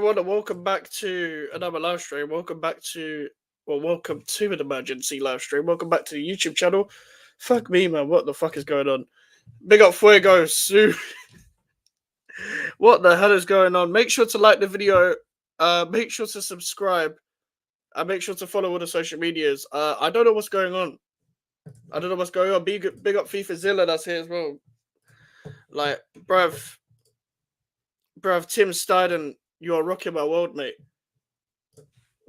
everyone, and welcome back to another live stream. Welcome to an emergency live stream. Welcome back to the YouTube channel. Fuck me, man. What the fuck is going on? Big up Fuego, Sue. What the hell is going on? Make sure to like the video. Make sure to subscribe. And make sure to follow all the social medias. I don't know what's going on. Big up FIFA Zilla, that's here as well. Like, bruv, Tim Steiden, you are rocking my world, mate.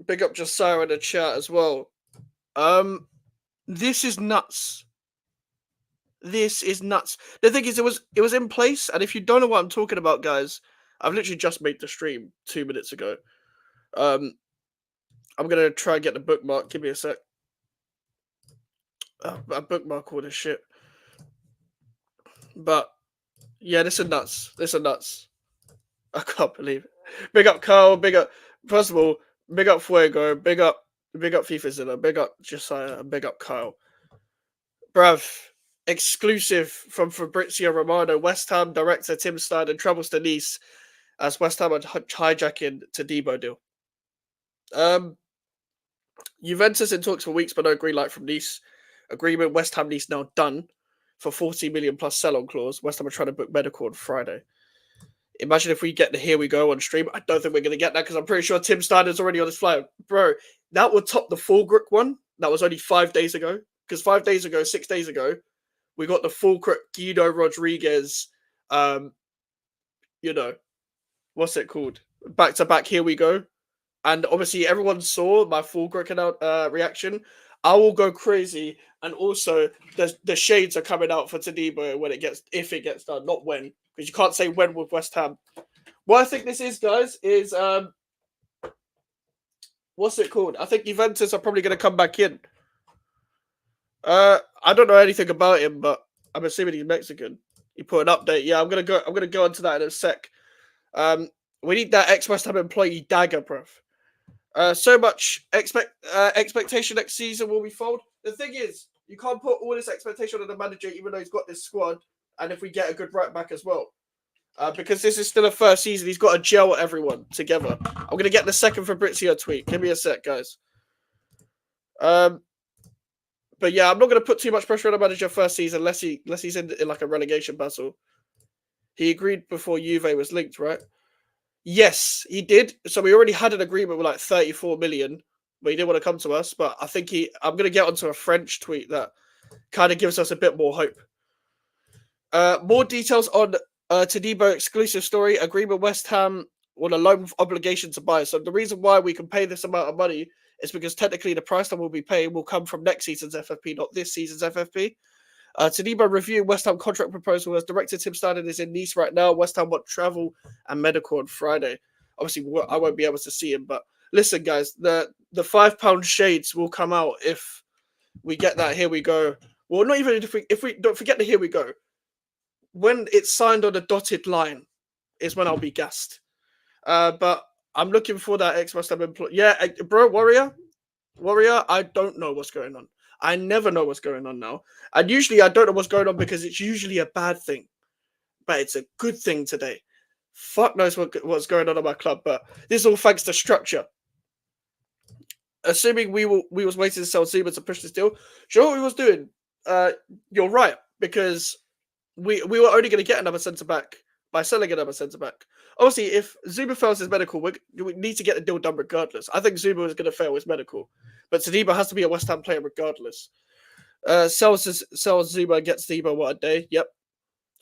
Big up Josiah in the chat as well. This is nuts. This is nuts. The thing is, it was in place, and if you don't know what I'm talking about, guys, I've literally just made the stream 2 minutes ago. I'm gonna try and get the bookmark. Give me a sec. I bookmark all this shit. But yeah, this is nuts. I can't believe it. Big up Carl. First of all, big up Fuego. Big up FIFA Zilla. Big up Josiah. And big up Kyle. Bruv, exclusive from Fabrizio Romano. West Ham director Tim Steiden troubles to Nice as West Ham are hijacking Todibo deal. Juventus in talks for weeks, but no green light from Nice. Agreement West Ham Nice now done for 40 million plus sell-on clause. West Ham are trying to book medical on Friday. Imagine if we get the Here We Go on stream. I don't think we're going to get that because I'm pretty sure Tim Steiner's already on his flight. Bro, that would top the Fulgrick one. That was only 5 days ago. Because 6 days ago, we got the Fulgrick Guido Rodriguez, what's it called? Back-to-back Here We Go. And obviously everyone saw my Fulgrick reaction. I will go crazy. And also, the shades are coming out for Todibo if it gets done, not when. Because you can't say when with West Ham. What I think this is, guys, is what's it called? I think Juventus are probably going to come back in. I don't know anything about him, but I'm assuming he's Mexican. He put an update. Yeah, I'm gonna go into that in a sec. We need that ex-West Ham employee dagger, bruv. So much expectation next season will be fold. The thing is, you can't put all this expectation on the manager, even though he's got this squad. And if we get a good right back as well. Because this is still a first season. He's got to gel everyone together. I'm going to get the second Fabrizio tweet. Give me a sec, guys. But yeah, I'm not going to put too much pressure on the manager first season unless he's in like a relegation battle. He agreed before Juve was linked, right? Yes, he did. So we already had an agreement with like 34 million, but he didn't want to come to us. But I think I'm going to get onto a French tweet that kind of gives us a bit more hope. More details on Todibo exclusive story. Agreement West Ham on a loan obligation to buy. So the reason why we can pay this amount of money is because technically the price that we'll be paying will come from next season's FFP, not this season's FFP. Todibo review West Ham contract proposal as director Tim Steiden is in Nice right now. West Ham want travel and medical on Friday. Obviously, I won't be able to see him, but listen, guys, the £5 shades will come out if we get that. Here we go. Well, not even if we don't forget the Here We Go. When it's signed on a dotted line is when I'll be gassed. But I'm looking for that ex-West Ham employee. Yeah, bro, Warrior, I don't know what's going on. I never know what's going on now. And usually I don't know what's going on because it's usually a bad thing. But it's a good thing today. Fuck knows what's going on at my club. But this is all thanks to structure. Assuming we was waiting to sell Zuma to push this deal. Do you know what we was doing? You're right. Because we were only going to get another centre-back by selling another centre-back. Obviously, if Zuma fails his medical, we need to get the deal done regardless. I think Zuma is going to fail his medical. But Todibo has to be a West Ham player regardless. Sells Zuma, gets Todibo, what a day. Yep.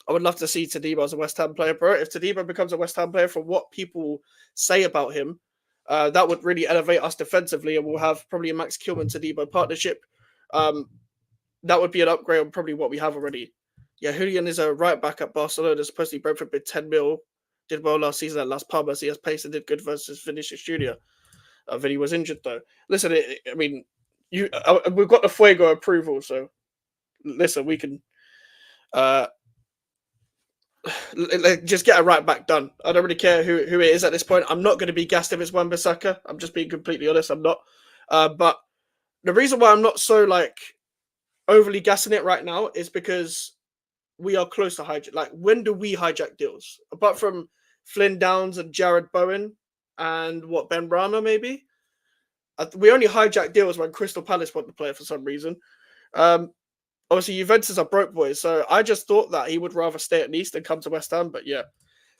I would love to see Todibo as a West Ham player, bro. If Todibo becomes a West Ham player, from what people say about him, that would really elevate us defensively, and we'll have probably a Max Kilman-Todibo partnership. That would be an upgrade on probably what we have already. Yeah, Julian is a right back at Barcelona. Supposedly Brentford bid 10 mil. Did well last season at Las Palmas. He has pace and did good versus Vinicius Junior. Vinny was injured though. Listen, we've got the Fuego approval, so listen, we can just get a right back done. I don't really care who it is at this point. I'm not going to be gassed if it's Wan-Bissaka. I'm just being completely honest. I'm not. But the reason why I'm not so overly gassing it right now is because we are close to hijack. Like, when do we hijack deals? Apart from Flynn Downs and Jared Bowen, and what, Ben Rama maybe. We only hijacked deals when Crystal Palace want the player for some reason. Obviously Juventus are broke boys, so I just thought that he would rather stay at Nice than come to West Ham. But yeah,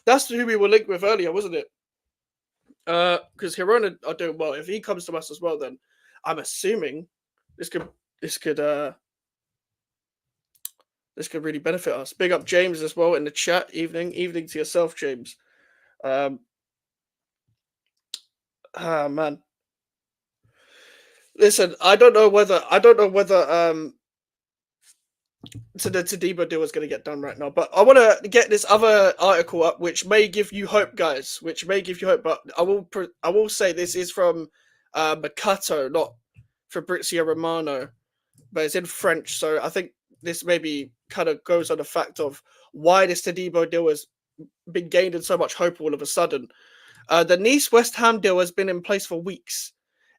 that's who we were linked with earlier, wasn't it? Because Girona are doing well. If he comes to us as well, then I'm assuming this could this could this could really benefit us. Big up James as well in the chat. Evening to yourself, James. Man. Listen, I don't know whether the Todibo deal is going to get done right now, but I want to get this other article up, which may give you hope, guys. Which may give you hope, but I will say this is from Mercato, not Fabrizio Romano, but it's in French, so I think this maybe kind of goes on the fact of why this Todibo deal has been gaining so much hope all of a sudden. The Nice West Ham deal has been in place for weeks,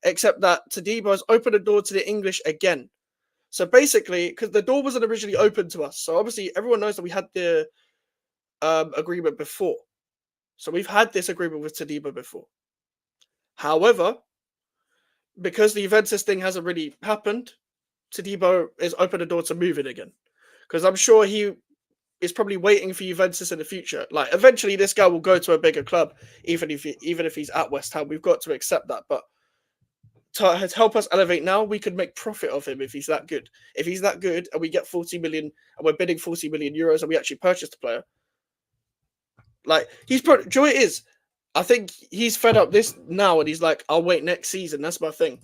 except that Todibo has opened the door to the English again. So basically, because the door wasn't originally open to us, so obviously everyone knows that we had the agreement before. So we've had this agreement with Todibo before. However, because the Juventus thing hasn't really happened, Todibo is open the door to move it again. Because I'm sure he is probably waiting for Juventus in the future. Like eventually, this guy will go to a bigger club, even if he's at West Ham. We've got to accept that, but to help us elevate now, we could make profit of him if he's that good. If he's that good and we get 40 million and we're bidding 40 million euros and we actually purchase the player, like joy is, I think he's fed up this now and he's like, I'll wait next season. That's my thing.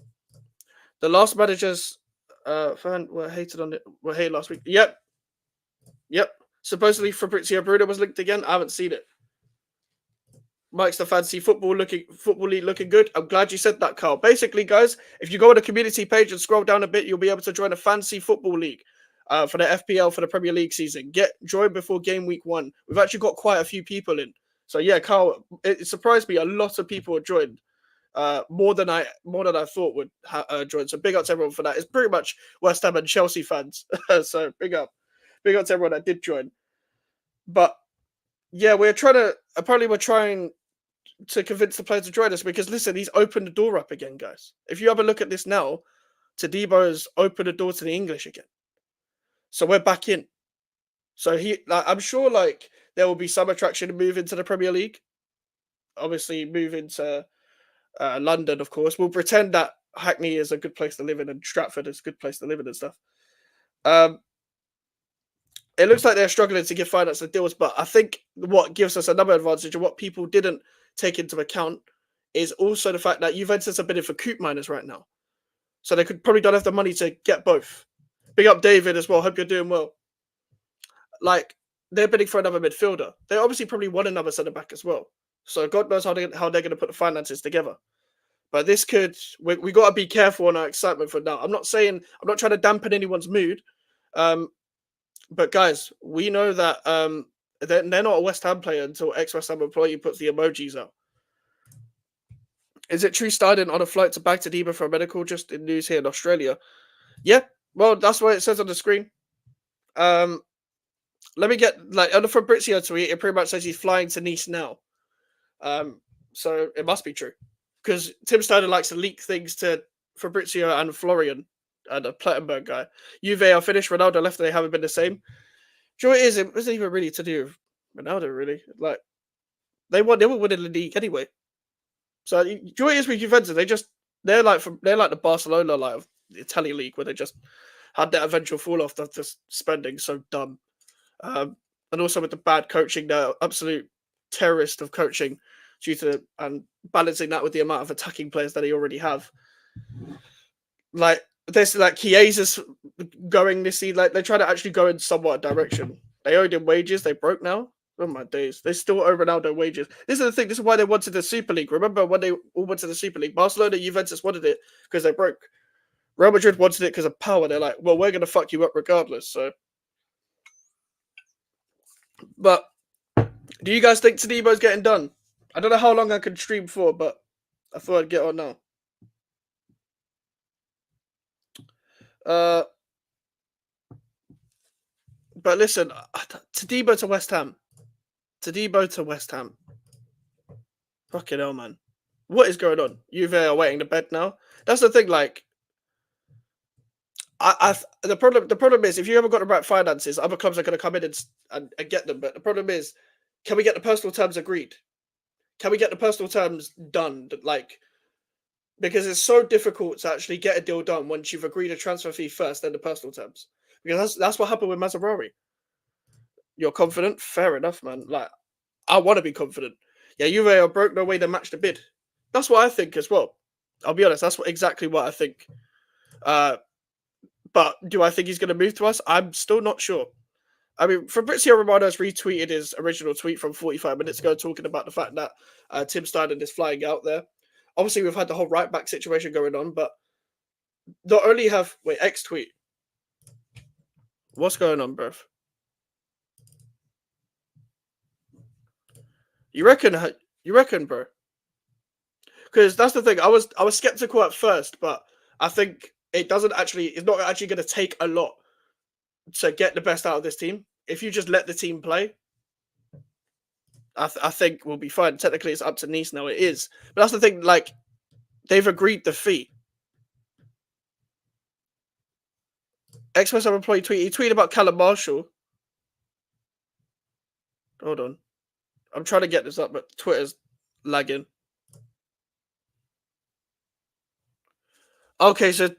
The last managers were hated last week. Yep. Supposedly Fabrizio Bruno was linked again. I haven't seen it. Mike's the fancy football league looking good. I'm glad you said that, Carl. Basically, guys, if you go on the community page and scroll down a bit, you'll be able to join a fancy football league for the FPL for the Premier League season. Join before game week 1. We've actually got quite a few people in. So yeah, Carl, it surprised me. A lot of people have joined. More than I thought would join. So big up to everyone for that. It's pretty much West Ham and Chelsea fans. So big up to everyone that did join. But yeah, we're trying to convince the players to join us because listen, he's opened the door up again, guys. If you have a look at this now, Todibo has opened the door to the English again. So we're back in. So I'm sure like there will be some attraction to move into the Premier League. Obviously, move into London, of course. We'll pretend that Hackney is a good place to live in and Stratford is a good place to live in and stuff. It looks like they're struggling to give finance the deals, but I think what gives us another advantage and what people didn't take into account is also the fact that Juventus are bidding for Coop miners right now. So they could probably don't have the money to get both. Big up David as well. Hope you're doing well. Like, they're bidding for another midfielder. They obviously probably want another centre-back as well. So God knows how they're going to put the finances together. But this we got to be careful on our excitement for now. I'm not trying to dampen anyone's mood. But guys, we know that they're not a West Ham player until ex-West Ham employee puts the emojis out. Is it true starting on a flight to back to Todibo for a medical? Just in news here in Australia. Yeah, well, that's what it says on the screen. Let me get on the Fabrizio tweet. It pretty much says he's flying to Nice now. So it must be true because Tim Steiner likes to leak things to Fabrizio and Florian. And a Plettenberg guy. Juve are finished. Ronaldo left and they haven't been the same. Joy is it wasn't even really to do with Ronaldo, really. Like they were winning the league anyway. So joy is with Juventus. They're like the Barcelona of the Italian league where they just had that eventual fall off after spending so dumb. And also with the bad coaching, the absolute terrorist of coaching and balancing that with the amount of attacking players that they already have. Like this, like Chiesa's going this season. Like they try to actually go in somewhat direction. They owed him wages. They broke now. Oh my days! They still owe Ronaldo wages. This is the thing. This is why they wanted the Super League. Remember when they all went to the Super League? Barcelona, Juventus wanted it because they broke. Real Madrid wanted it because of power. They're like, well, we're going to fuck you up regardless. So, but do you guys think Todibo's getting done? I don't know how long I can stream for, but I thought I'd get on now. But listen, Todibo to West Ham. Fucking hell, man. What is going on? Juve are waiting to bed now. That's the thing. Like, the problem is if you haven't got the right finances, other clubs are going to come in and get them. But the problem is, can we get the personal terms agreed? Can we get the personal terms done? Like, because it's so difficult to actually get a deal done once you've agreed a transfer fee first, then the personal terms. Because that's what happened with Mazzarari. You're confident, fair enough, man. Like, I want to be confident. Yeah, Juve are broke, no way to match the bid. That's what I think as well. I'll be honest, that's exactly what I think. Uh, but do I think he's going to move to us? I'm still not sure. I mean, Fabrizio Romano has retweeted his original tweet from 45 minutes ago, talking about the fact that Tim Steiner is flying out there. Obviously, we've had the whole right back situation going on, but not only have X tweet. What's going on, bruv? You reckon? You reckon, bro? Because that's the thing. I was skeptical at first, but I think it's not actually going to take a lot to get the best out of this team. If you just let the team play, I think we'll be fine. Technically, it's up to Nice now. It is, but that's the thing. Like, they've agreed the fee. Express employee tweet. He tweeted about Callum Marshall. Hold on, I'm trying to get this up, but Twitter's lagging. Okay, so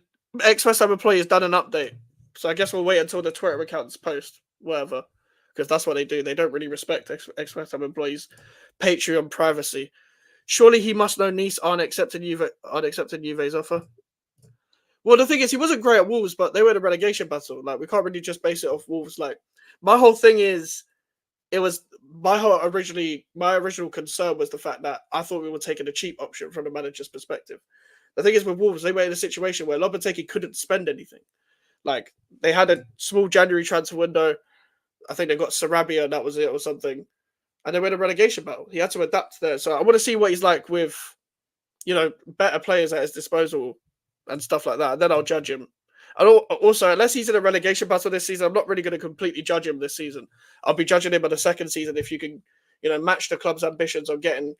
Express employee has done an update. So I guess we'll wait until the Twitter accounts post, whatever, because that's what they do. They don't really respect Express employees' Patreon privacy. Surely he must know Nice aren't accepting Juve's offer. Well, the thing is, he wasn't great at Wolves, but they were in a relegation battle. Like, we can't really just base it off Wolves. Like, my whole thing is, it was my original concern was the fact that I thought we were taking a cheap option from the manager's perspective. The thing is, with Wolves, they were in a situation where Lopetegui couldn't spend anything. Like, they had a small January transfer window. I think they got Sarabia, and that was it, or something. And they were in a relegation battle. He had to adapt there. So I want to see what he's like with, better players at his disposal and stuff like that. And then I'll judge him. And also, unless he's in a relegation battle this season, I'm not really going to completely judge him this season. I'll be judging him on the second season if you can, match the club's ambitions on getting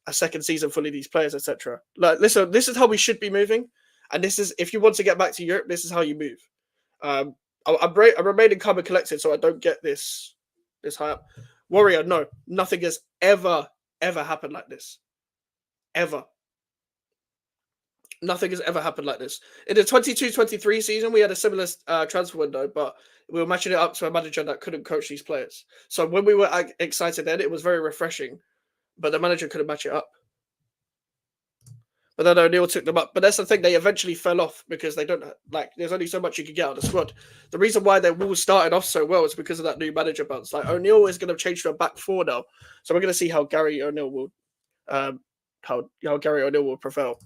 a second season full of these players, etc. Like, listen, this is how we should be moving. And this is, if you want to get back to Europe, this is how you move. I'm remaining calm and collected, so I don't get this high up. Warrior, no, nothing has ever happened like this. Ever. Nothing has ever happened like this. In the 22-23 season, we had a similar transfer window, but we were matching it up to a manager that couldn't coach these players. So when we were excited then, it was very refreshing, but the manager couldn't match it up. But then O'Neill took them up. But that's the thing, they eventually fell off because they don't, there's only so much you can get out of the squad. The reason why their Wolves started off so well is because of that new manager bounce. Like, O'Neill is going to change to a back four now. So we're going to see how Gary O'Neill will, how Gary O'Neill will prevail.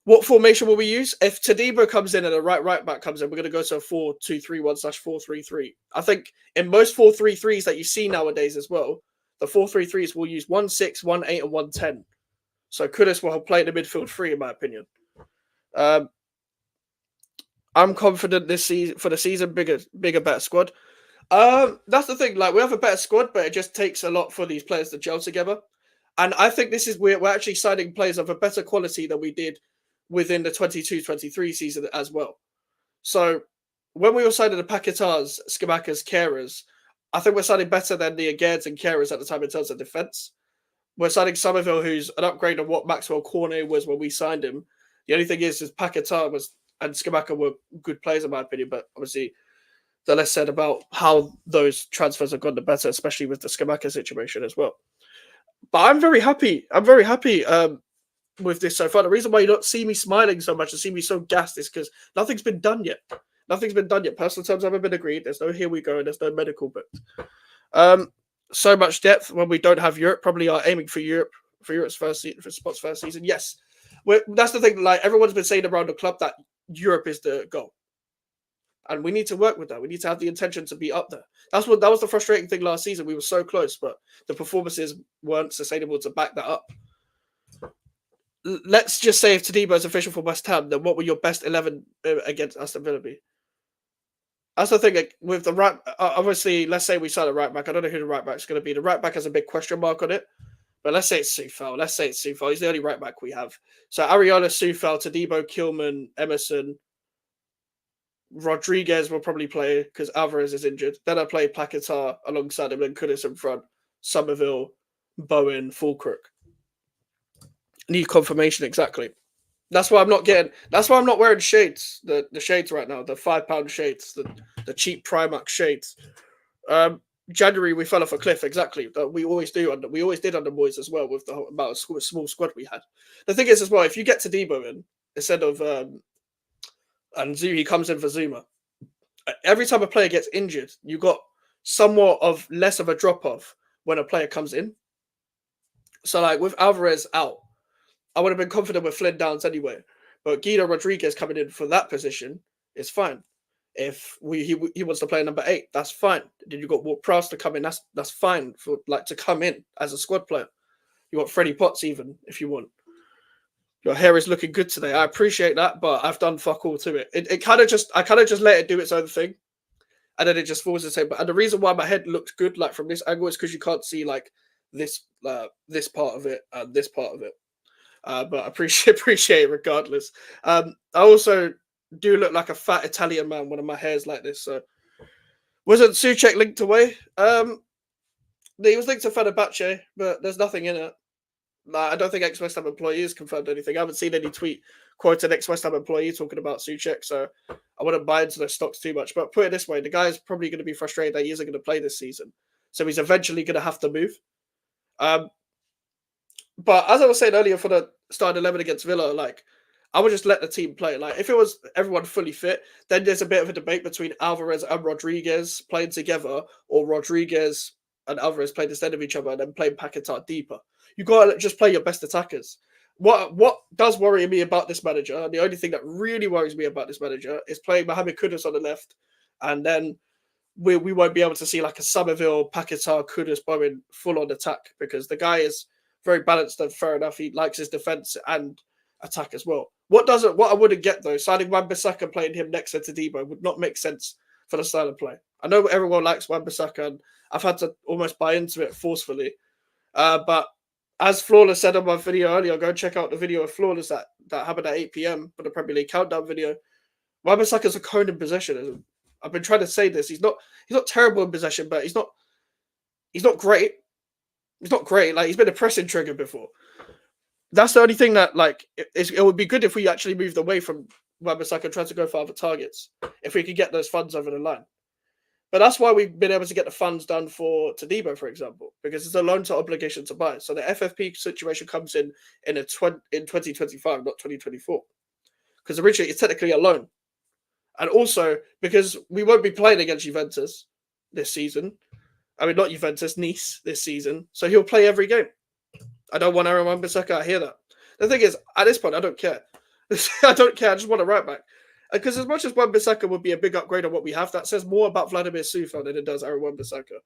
What formation will we use? If Todibo comes in and a right back comes in, we're going to go to a 4-2-3-1/4-3-3. I think in most 4-3-3s that you see nowadays as well, the 4-3-3s will use 1-6, 1-8, and 1-10. So Kudus will play in the midfield three, in my opinion. I'm confident this season for the season, bigger, better squad. That's the thing. Like, we have a better squad, but it just takes a lot for these players to gel together. And I think this is we're actually signing players of a better quality than we did within the 22-23 season as well. So when we were signing the Paquetás, Scamacca's, Carers, I think we're signing better than the Aguerds and Carers at the time in terms of defence. We're signing Somerville, who's an upgrade on what Maxwell Cornet was when we signed him. The only thing is Paquetá and Scamacca were good players in my opinion, but obviously the less said about how those transfers have gone, the better, especially with the Scamacca situation as well. But I'm very happy. With this so far. The reason why you don't see me smiling so much and see me so gassed is because nothing's been done yet. Nothing's been done yet. Personal terms haven't been agreed. There's no here we go, and there's no medical booked. So much depth when we don't have Europe. Probably are aiming for Europe for Europe's first season, for Spot's first season. Yes, that's the thing. Like, everyone's been saying around the club that Europe is the goal, and we need to work with that. We need to have the intention to be up there. That was the frustrating thing last season. We were so close, but the performances weren't sustainable to back that up. Let's just say if Todibo is official for West Ham, then what will your best 11 against Aston Villa be? That's the thing. Like, with the right, obviously, let's say we sign a right back. I don't know who the right back is going to be. The right back has a big question mark on it. But let's say it's Sufal. Let's say it's Sufal. He's the only right back we have. So Ariana, Sufal, Todibo, Kilman, Emerson, Rodriguez will probably play because Alvarez is injured. Then I play Paquetá alongside him, and Kudus in front, Somerville, Bowen, Fulkirk. Need confirmation exactly. That's why I'm not getting. That's why I'm not wearing shades. The shades right now, the £5 shades, the cheap Primark shades. January we fell off a cliff. Exactly. We always do. We always did under Moyes as well with the amount of small squad we had. The thing is as well, if you get Todibo in instead of and he comes in for Zuma, every time a player gets injured, you got somewhat of less of a drop off when a player comes in. So like with Alvarez out, I would have been confident with Flynn Downs anyway. But Guido Rodriguez coming in for that position is fine. If he wants to play number 8, that's fine. Then you got Walt Prowse to come in, that's fine for like to come in as a squad player. You want Freddie Potts even if you want. Your hair is looking good today. I appreciate that, but I've done fuck all to it. I kind of just let it do its own thing, and then it just falls the same. But and the reason why my head looks good, like from this angle, is because you can't see like this part of it and this part of it. But I appreciate it regardless. I also do look like a fat Italian man when my hair's like this. So wasn't Souček linked away? He was linked to Fenerbahce, but there's nothing in it. I don't think ex-West Ham employees confirmed anything. I haven't seen any tweet quoting ex-West Ham employee talking about Souček, so I wouldn't buy into those stocks too much. But put it this way, the guy's probably going to be frustrated that he isn't going to play this season. So he's eventually going to have to move. But as I was saying earlier for the starting 11 against Villa, like, I would just let the team play. Like, if it was everyone fully fit, then there's a bit of a debate between Alvarez and Rodriguez playing together, or Rodriguez and Alvarez playing instead of each other and then playing Paquetá deeper. You got to just play your best attackers. What does worry me about this manager, and the only thing that really worries me about this manager, is playing Mohamed Kudus on the left, and then we won't be able to see like a Somerville, Paquetá, Kudus, Bowen full-on attack, because the guy is very balanced and fair enough. He likes his defence and attack as well. What I wouldn't get though, signing Wan-Bissaka, playing him next to Todibo would not make sense for the style of play. I know everyone likes Wan-Bissaka, and I've had to almost buy into it forcefully. But as Flawless said on my video earlier, go check out the video of Flawless that happened at 8 p.m. for the Premier League countdown video. Wan-Bissaka's a cone in possession. I've been trying to say this. He's not terrible in possession, but he's not great. He's not great. Like, he's been a pressing trigger before. That's the only thing that, like, it would be good if we actually moved away from Wan-Bissaka and tried to go for other targets, if we could get those funds over the line. But that's why we've been able to get the funds done for Todibo, for example, because it's a loan to obligation to buy. So the FFP situation comes in 2025, not 2024, because originally it's technically a loan. And also because we won't be playing against Juventus this season. I mean, not Juventus, Nice this season. So he'll play every game. I don't want Aaron Wan-Bissaka. I hear that. The thing is, at this point, I don't care. I don't care. I just want a right back. Because as much as Wan-Bissaka would be a big upgrade on what we have, that says more about Vladimir Sufal than it does Aaron Wan-Bissaka.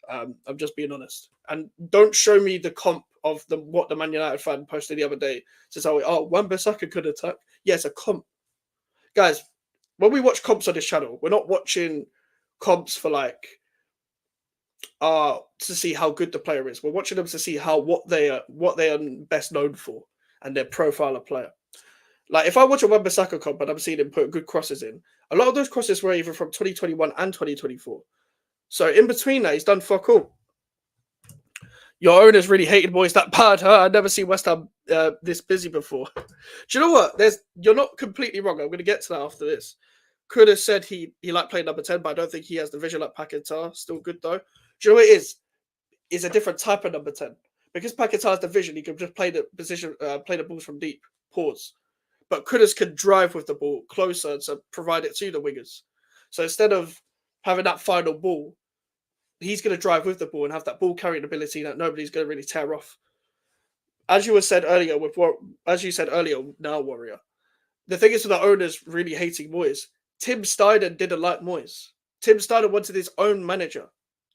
I'm just being honest. And don't show me the comp of what the Man United fan posted the other day. Says, oh, Wan-Bissaka could attack. Yeah, it's a comp. Guys, when we watch comps on this channel, we're not watching comps for like to see how good the player is. We're watching them to see what they are best known for and their profile of player. Like, if I watch a Wan-Bissaka comp and I'm seeing him put good crosses in, a lot of those crosses were either from 2021 and 2024. So in between that, he's done fuck all. Your owner's really hated boys that bad, huh? I've never seen West Ham this busy before. Do you know what? You're not completely wrong. I'm going to get to that after this. Could have said he liked playing number 10, but I don't think he has the vision like Paquetá. Still good though. Do you know what it is? It's a different type of number 10. Because Paquetá has the vision, he can just play the position, play the balls from deep. Pause. But Kudus can drive with the ball closer to provide it to the wingers. So instead of having that final ball, he's going to drive with the ball and have that ball carrying ability that nobody's going to really tear off. As you said earlier, now Warrior, the thing is with the owners really hating Moyes, Tim Steiner didn't like Moyes. Tim Steiner wanted his own manager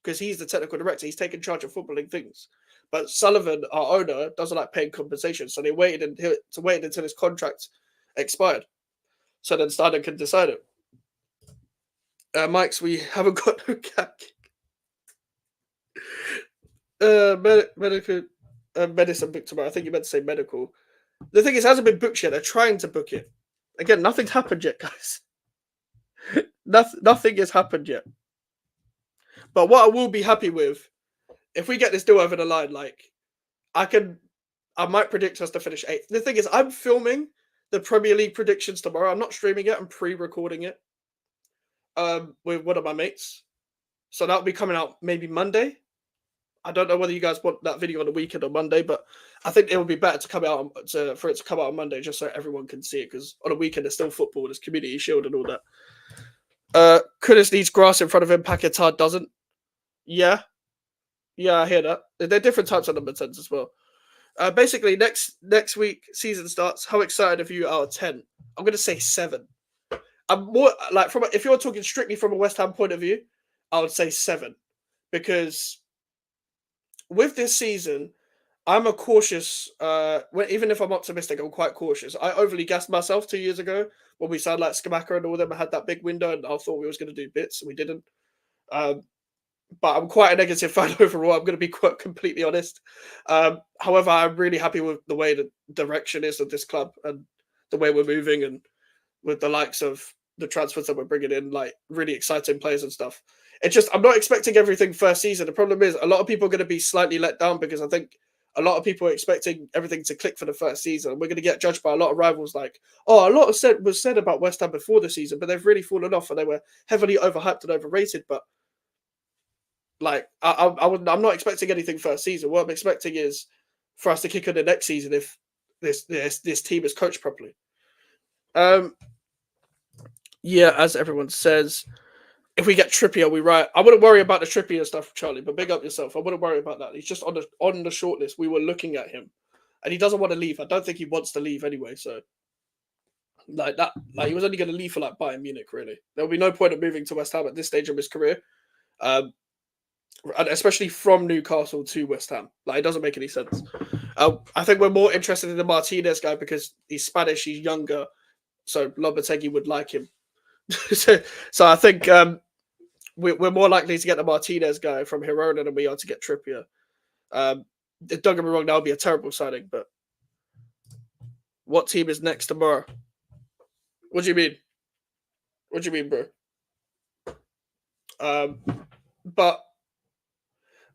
because he's the technical director. He's taken charge of footballing things. But Sullivan, our owner, doesn't like paying compensation. So they waited until his contract expired. So then Steiner can decide it. Mike's, we haven't got no cap. Medical. medicine booked tomorrow. I think you meant to say medical. The thing is, it hasn't been booked yet. They're trying to book it. Again, nothing's happened yet, guys. Nothing has happened yet. But what I will be happy with, if we get this deal over the line, like I might predict us to finish 8th. The thing is, I'm filming the Premier League predictions tomorrow. I'm not streaming it. I'm pre-recording it with one of my mates. So that'll be coming out maybe Monday. I don't know whether you guys want that video on the weekend or Monday, but I think it would be better to come out for it to come out on Monday, just so everyone can see it. Because on a weekend, there's still football, there's Community Shield and all that. Kudus needs grass in front of him. Paquetá doesn't. Yeah, I hear that. They're different types of number 10s as well. Basically, next week season starts. How excited are you out of 10? I'm gonna say 7. I'm more like if you're talking strictly from a West Ham point of view, I would say 7, because with this season, I'm a cautious. Even if I'm optimistic, I'm quite cautious. I overly gassed myself 2 years ago when we signed like Skamaka and all them. I had that big window, and I thought we was going to do bits, and we didn't. But I'm quite a negative fan overall. I'm going to be quite completely honest. However, I'm really happy with the way the direction is of this club and the way we're moving, and with the likes of the transfers that we're bringing in, like really exciting players and stuff. It's just I'm not expecting everything first season. The problem is a lot of people are going to be slightly let down, because I think a lot of people are expecting everything to click for the first season. We're going to get judged by a lot of rivals. Like, a lot was said about West Ham before the season, but they've really fallen off, and they were heavily overhyped and overrated. But like, I'm not expecting anything first season. What I'm expecting is for us to kick on the next season if this team is coached properly. Yeah, as everyone says, if we get Trippier, we right. I wouldn't worry about the Trippier stuff, Charlie, but big up yourself. I wouldn't worry about that. He's just on the short list. We were looking at him, and he doesn't want to leave. I don't think he wants to leave anyway. So, like that, he was only going to leave for like Bayern Munich. Really, there will be no point of moving to West Ham at this stage of his career, and especially from Newcastle to West Ham. Like, it doesn't make any sense. I think we're more interested in the Martinez guy because he's Spanish, he's younger, so Lopetegui would like him. so I think we're more likely to get the Martinez guy from Girona than we are to get Trippier. Don't get me wrong, that would be a terrible signing, but what team is next tomorrow? What do you mean? What do you mean, bro? But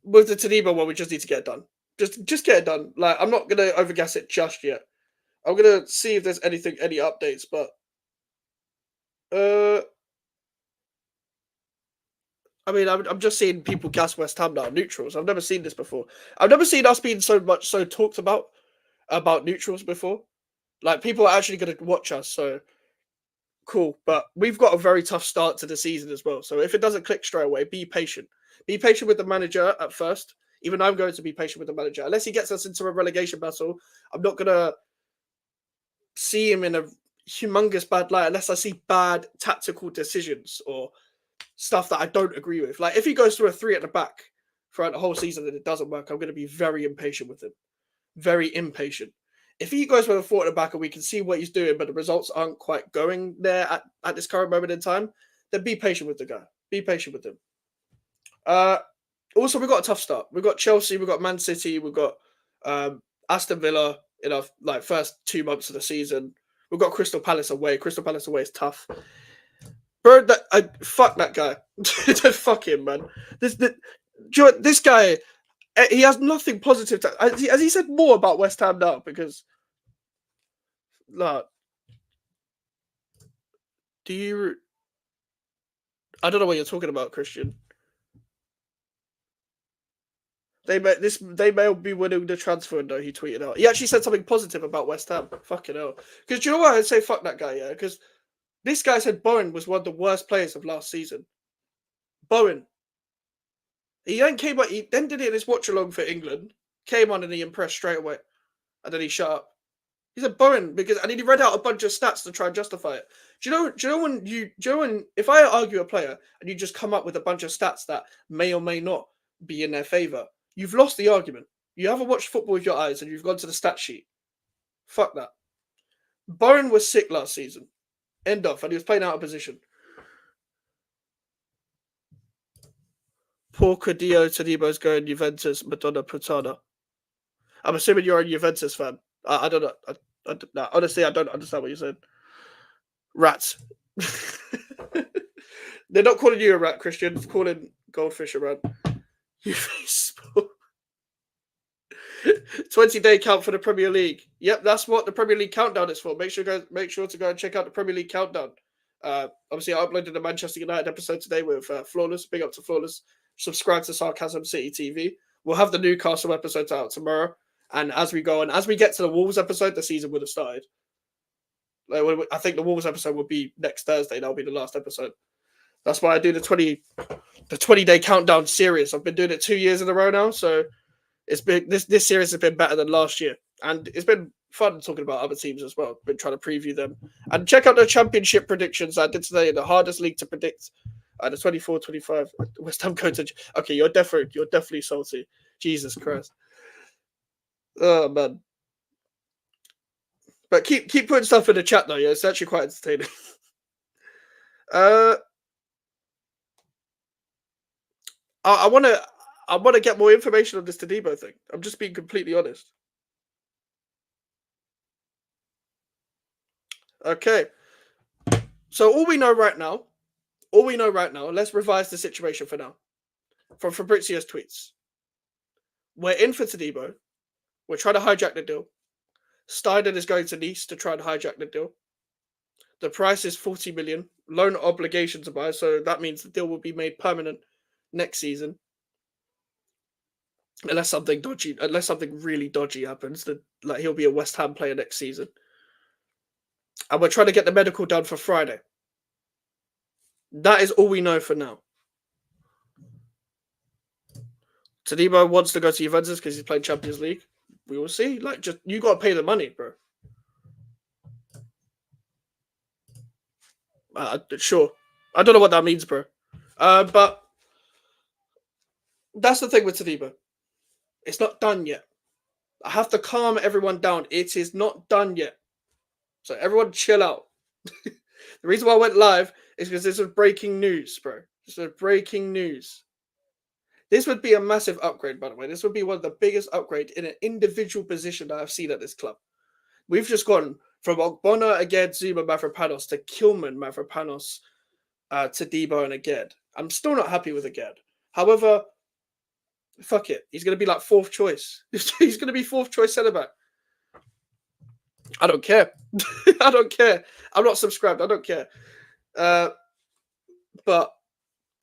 with the Todibo one, we just need to get it done. Just get it done. Like, I'm not gonna overgas it just yet. I'm gonna see if there's any updates, but I mean, I'm just seeing people gas West Ham now, neutrals. I've never seen this before. I've never seen us being so talked about neutrals before. Like, people are actually going to watch us, so cool. But we've got a very tough start to the season as well. So if it doesn't click straight away, be patient. Be patient with the manager at first. Even I'm going to be patient with the manager. Unless he gets us into a relegation battle, I'm not going to see him in a humongous bad light unless I see bad tactical decisions or stuff that I don't agree with. Like, if he goes through a 3 at the back throughout the whole season and it doesn't work, I'm going to be very impatient with him. Very impatient. If he goes with a 4 at the back and we can see what he's doing, but the results aren't quite going there at this current moment in time, then be patient with the guy. Be patient with him. Also, we've got a tough start. We've got Chelsea, we've got Man City, we've got Aston Villa in our first 2 months of the season. We've got Crystal Palace away. Crystal Palace away is tough. Bro, fuck that guy. Fuck him, man. This guy, he has nothing positive to. Has he said more about West Ham now? Because, like, I don't know what you're talking about, Christian. They may be winning the transfer window. He tweeted out. He actually said something positive about West Ham. Fucking hell. Because do you know why I'd say fuck that guy? Yeah, because this guy said Bowen was one of the worst players of last season. Bowen. He then came on. He then did it in his watch along for England. Came on and he impressed straight away, and then he shut up. He said Bowen and then he read out a bunch of stats to try and justify it. Do you know when if I argue a player and you just come up with a bunch of stats that may or may not be in their favour, you've lost the argument. You haven't watched football with your eyes and you've gone to the stat sheet. Fuck that. Bowen was sick last season. End of, and he was playing out of position. Poor Codillo, Todibo's going Juventus, Madonna Putana. I'm assuming you're a Juventus fan. I don't know. No, honestly, I don't understand what you said. Rats. They're not calling you a rat, Christian. They're calling goldfish a rat. You Facebook. 20-day count for the Premier League. Yep, that's what the Premier League countdown is for. Make sure to go and check out the Premier League countdown. Obviously, I uploaded the Manchester United episode today with Flawless. Big up to Flawless. Subscribe to Sarcasm City TV. We'll have the Newcastle episode out tomorrow. And as we go on, as we get to the Wolves episode, the season would have started. I think the Wolves episode will be next Thursday. That'll be the last episode. That's why I do the 20-day countdown series. I've been doing it 2 years in a row now, so it's been this series has been better than last year, and it's been fun talking about other teams as well. Been trying to preview them and check out the championship predictions I did today. The hardest league to predict, the 24-25 West Ham going to. Okay, you're definitely salty. Jesus Christ. Oh man. But keep putting stuff in the chat though. Yeah, it's actually quite entertaining. I want to get more information on this Todibo thing. I'm just being completely honest. Okay. So all we know right now, let's revise the situation for now. From Fabrizio's tweets. We're in for Todibo. We're trying to hijack the deal. Steiner is going to Nice to try and hijack the deal. The price is 40 million. Loan obligation to buy, so that means the deal will be made permanent next season. Unless something really dodgy happens, that like he'll be a West Ham player next season. And we're trying to get the medical done for Friday. That is all we know for now. Todibo wants to go to Juventus because he's playing Champions League. We will see. Just you got to pay the money, bro. Sure. I don't know what that means, bro. But that's the thing with Todibo. It's not done yet. I have to calm everyone down. It is not done yet. So everyone chill out. The reason why I went live is because this was breaking news, bro. This was breaking news. This would be a massive upgrade, by the way. This would be one of the biggest upgrades in an individual position that I've seen at this club. We've just gone from Ogbonna, Aged, Zuma, Mavropanos to Kilman, Mavropanos, Todibo, and Aged. I'm still not happy with Aged. However, fuck it. He's going to be like fourth choice. He's going to be fourth choice centre-back. I don't care. I don't care. I'm not subscribed. I don't care. But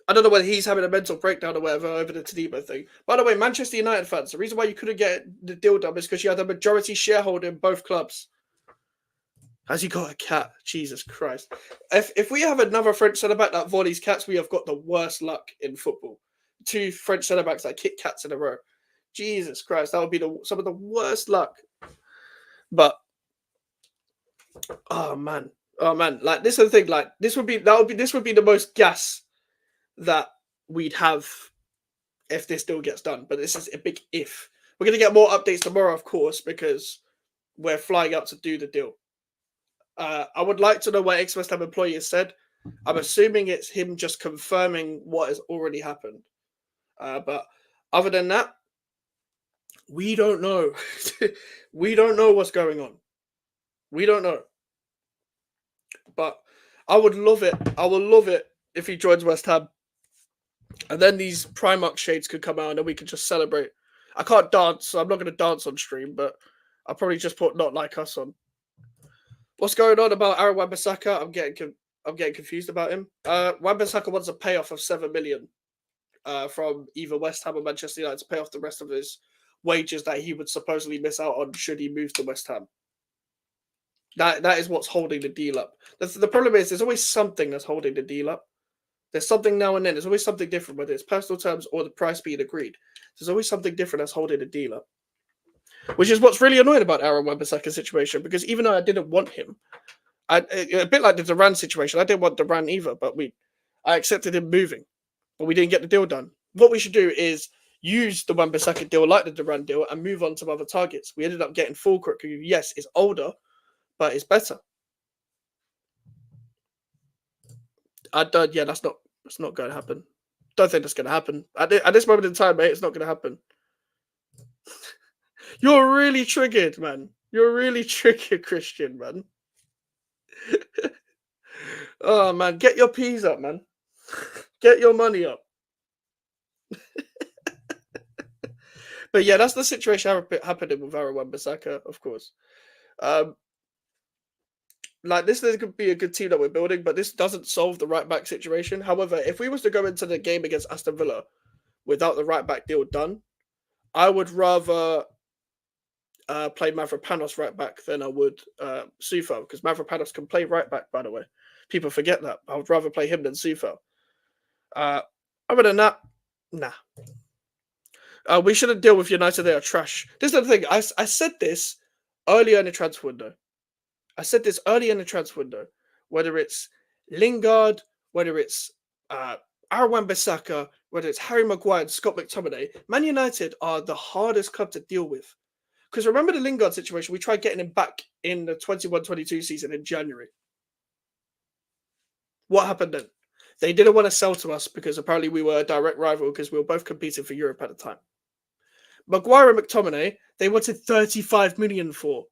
I don't know whether he's having a mental breakdown or whatever over the Todibo thing. By the way, Manchester United fans, the reason why you couldn't get the deal done is because you had a majority shareholder in both clubs. Has he got a cat? Jesus Christ. If we have another French centre-back that volleys cats, we have got the worst luck in football. 2 French centre-backs that kick cats in a row. Jesus Christ, that would be some of the worst luck. But oh man. Like this is the thing. Like this would be the most gas that we'd have if this deal gets done. But this is a big if. We're gonna get more updates tomorrow, of course, because we're flying out to do the deal. I would like to know what ex-West Ham employee has said. I'm assuming it's him just confirming what has already happened. But other than that, we don't know. We don't know what's going on. We don't know. But I would love it. I will love it if he joins West Ham. And then these Primark shades could come out and then we could just celebrate. I can't dance, so I'm not going to dance on stream, but I'll probably just put Not Like Us on. What's going on about Aaron Wan-Bissaka? I'm getting confused about him. Wan-Bissaka wants a payoff of 7 million from either West Ham or Manchester United to pay off the rest of his wages that he would supposedly miss out on should he move to West Ham. That is what's holding the deal up. The problem is there's always something that's holding the deal up. There's something now and then. There's always something different, whether it's personal terms or the price being agreed. There's always something different that's holding the deal up. Which is what's really annoying about Aaron Wan-Bissaka's situation, because even though I didn't want him, a bit like the Duran situation, I didn't want Duran either, but I accepted him moving, but we didn't get the deal done. What we should do is use the Wan-Bissaka deal like the Duran deal and move on to other targets. We ended up getting Fulcrook, who, yes, is older, but it's better. Yeah, that's not going to happen. Don't think that's going to happen. At this moment in time, mate, it's not going to happen. You're really triggered, man. You're really triggered, Christian, man. Oh, man. Get your peas up, man. Get your money up. But yeah, that's the situation happening with Aaron Wan-Bissaka, of course. Like this could be a good team that we're building, but this doesn't solve the right back situation. However, if we was to go into the game against Aston Villa without the right back deal done, I would rather play Mavropanos right back than I would Sufo, because Mavropanos can play right back, by the way. People forget that. I would rather play him than Sufo. Other than that, nah. We shouldn't deal with United. They are trash. This is the thing. I said this earlier in the transfer window. Whether it's Lingard, whether it's Aaron Wan-Bissaka, whether it's Harry Maguire and Scott McTominay, Man United are the hardest club to deal with. Because remember the Lingard situation? We tried getting him back in the 21-22 season in January. What happened then? They didn't want to sell to us because apparently we were a direct rival because we were both competing for Europe at the time. Maguire and McTominay, they wanted 35 million for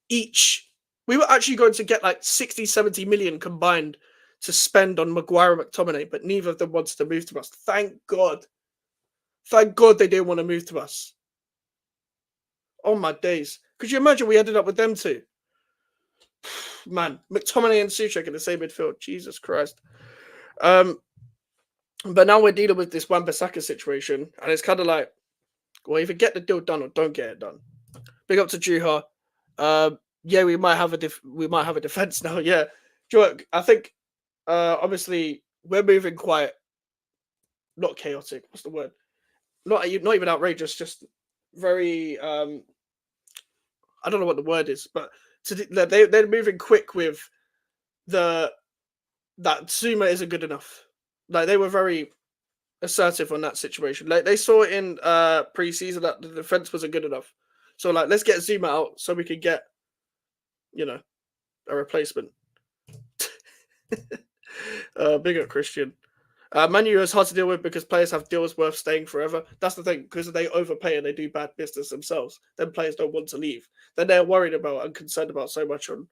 each. We were actually going to get like 60, 70 million combined to spend on Maguire and McTominay, but neither of them wanted to move to us. Thank God. Thank God they didn't want to move to us. Oh my days. Could you imagine we ended up with them too? Man, McTominay and Souček in the same midfield. Jesus Christ. But now we're dealing with this Wan-Bissaka situation, and it's kind of like, well, either get the deal done or don't get it done. Big up to Juha. Yeah, we might have a defense now. Yeah, I think obviously we're moving quite not chaotic. What's the word? Not even outrageous. Just very. I don't know what the word is, but they're moving quick with that Zuma isn't good enough. Like they were very assertive on that situation. Like they saw it in pre-season that the defense wasn't good enough. So like let's get Zuma out so we can get, a replacement. Big up Christian. Man U is hard to deal with because players have deals worth staying forever. That's the thing, because they overpay and they do bad business themselves. Then players don't want to leave. Then they're worried about and concerned about so much on,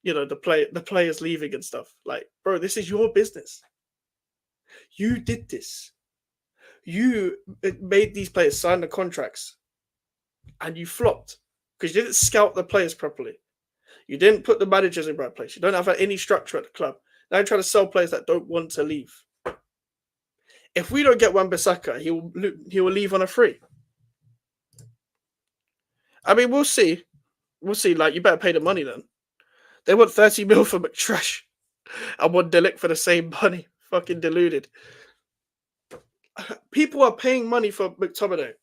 the players leaving and stuff. Like, bro, this is your business. You did this. You made these players sign the contracts, and you flopped because you didn't scout the players properly. You didn't put the managers in the right place. You don't have any structure at the club. Now you're trying to sell players that don't want to leave. If we don't get Wan-Bissaka, he will leave on a free. I mean, we'll see. We'll see. Like, you better pay the money then. They want 30 mil for McTrash and want Delict for the same money. Fucking deluded. People are paying money for McTominay.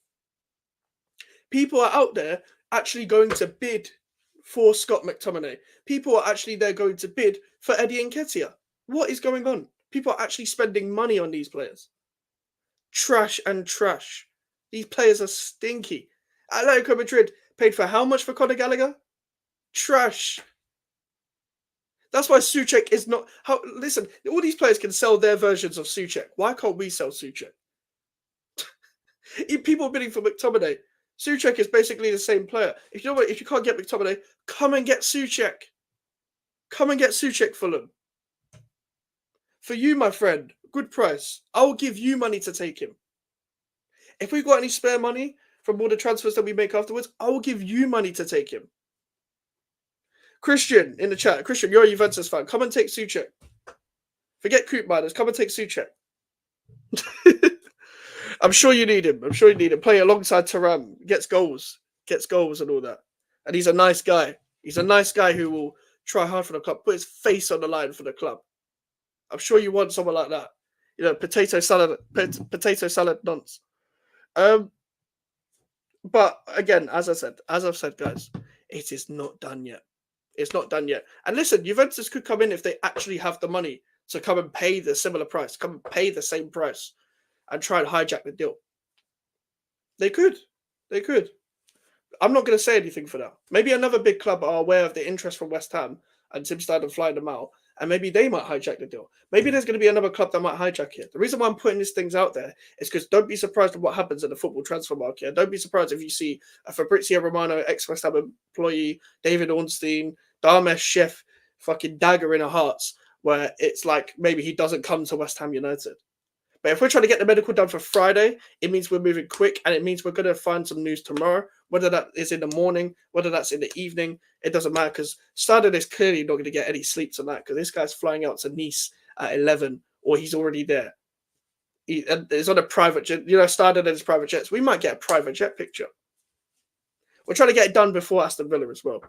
People are out there actually going to bid for Scott McTominay. People are actually there going to bid for Eddie Nketiah. What is going on? People are actually spending money on these players. Trash and trash. These players are stinky. Atletico Madrid paid for how much for Conor Gallagher? Trash. That's why Souček is not... Listen, all these players can sell their versions of Souček. Why can't we sell Souček? People are bidding for McTominay. Souček is basically the same player. If you can't get McTominay, come and get Souček. Come and get Souček, Fulham. For you, my friend, good price. I'll give you money to take him. If we've got any spare money from all the transfers that we make afterwards, I will give you money to take him. Christian in the chat. Christian, you're a Juventus fan. Come and take Souček. Forget Coop Miners. Come and take Souček. I'm sure you need him. Play alongside Thuram. Gets goals and all that. And he's a nice guy. He's a nice guy who will try hard for the club, put his face on the line for the club. I'm sure you want someone like that. Potato salad nonce. But again, as I've said, guys, it is not done yet. It's not done yet. And listen, Juventus could come in if they actually have the money to come and pay the similar price, come and pay the same price and try and hijack the deal. They could. I'm not going to say anything for now. Maybe another big club are aware of the interest from West Ham and Tim Stein flying them out, and maybe they might hijack the deal. Maybe there's going to be another club that might hijack it. The reason why I'm putting these things out there is because don't be surprised at what happens in the football transfer market. And don't be surprised if you see a Fabrizio Romano, ex-West Ham employee, David Ornstein, Dharmesh Chef, fucking dagger in our hearts, where it's like maybe he doesn't come to West Ham United. But if we're trying to get the medical done for Friday, it means we're moving quick, and it means we're going to find some news tomorrow, whether that is in the morning, whether that's in the evening. It doesn't matter, because Stardard is clearly not going to get any sleep tonight, because this guy's flying out to Nice at 11, or he's already there. He's on a private jet. You know, Stardard and his private jets. We might get a private jet picture. We're trying to get it done before Aston Villa as well.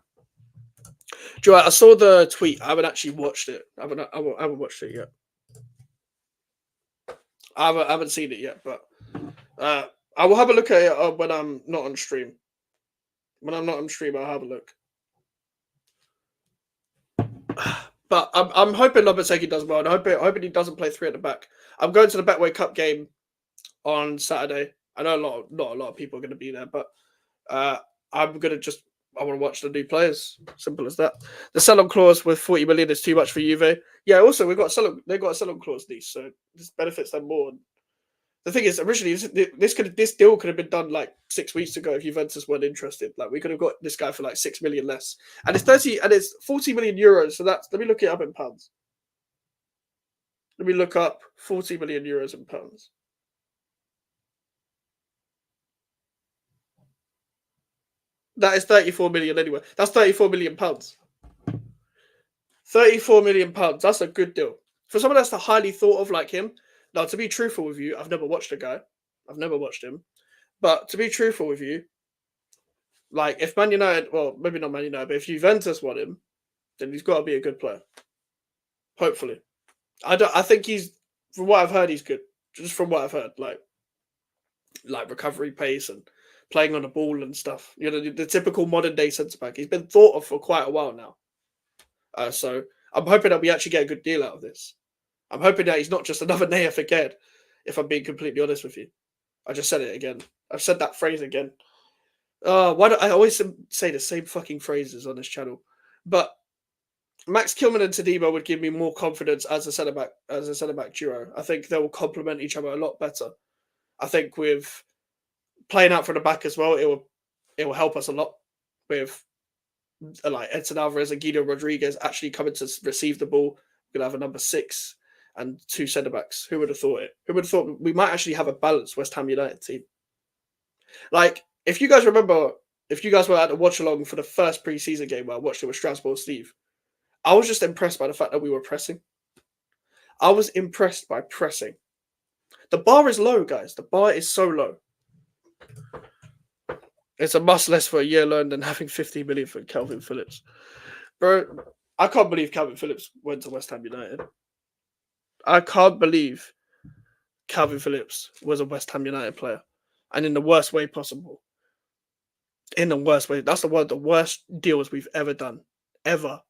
Joe, I saw the tweet. I haven't actually watched it. I haven't watched it yet. I haven't seen it yet, but I will have a look at it when I'm not on stream. When I'm not on stream, I'll have a look. But I'm hoping Lopetegi does well, and hoping he doesn't play 3 at the back. I'm going to the Betway Cup game on Saturday. I know not a lot of people are going to be there, but I'm going to I want to watch the new players. Simple as that. The sell-on clause with 40 million is too much for Juve. Yeah, also they've got a sell-on clause, these, so this benefits them more. The thing is, originally this deal could have been done like 6 weeks ago if Juventus weren't interested. Like, we could have got this guy for like 6 million less, and it's 40 million euros. So let me look it up in pounds. Let me look up 40 million euros in pounds. That is 34 million anyway. That's 34 million pounds. 34 million pounds. That's a good deal for someone that's highly thought of like him. Now, to be truthful with you, I've never watched the guy. I've never watched him. But to be truthful with you, like, if Man United, well, maybe not Man United, but if Juventus want him, then he's got to be a good player. Hopefully. I think from what I've heard, he's good. Just from what I've heard, like recovery pace and playing on the ball and stuff. You know, the typical modern day centre back. He's been thought of for quite a while now. So I'm hoping that we actually get a good deal out of this. I'm hoping that he's not just another Naya Fekir, if I'm being completely honest with you. I just said it again. I've said that phrase again. Why do I always say the same fucking phrases on this channel? But Max Kilman and Todibo would give me more confidence as a centre back duo. I think they will complement each other a lot better. I think with playing out from the back as well, it will help us a lot with like Edson Alvarez and Guido Rodriguez actually coming to receive the ball. We're gonna have a number 6 and 2 centre backs. Who would have thought it? Who would have thought we might actually have a balanced West Ham United team? Like, if you guys remember, if you guys were at the watch along for the first pre-season game where I watched it with Strasbourg Steve, I was just impressed by the fact that we were pressing. I was impressed by pressing. The bar is low, guys. The bar is so low. It's a must less for a year loan than having 50 million for Calvin Phillips. Bro, I can't believe Calvin Phillips went to West Ham United. I can't believe Calvin Phillips was a West Ham United player. And in the worst way possible. In the worst way. That's one of the worst deals we've ever done. Ever.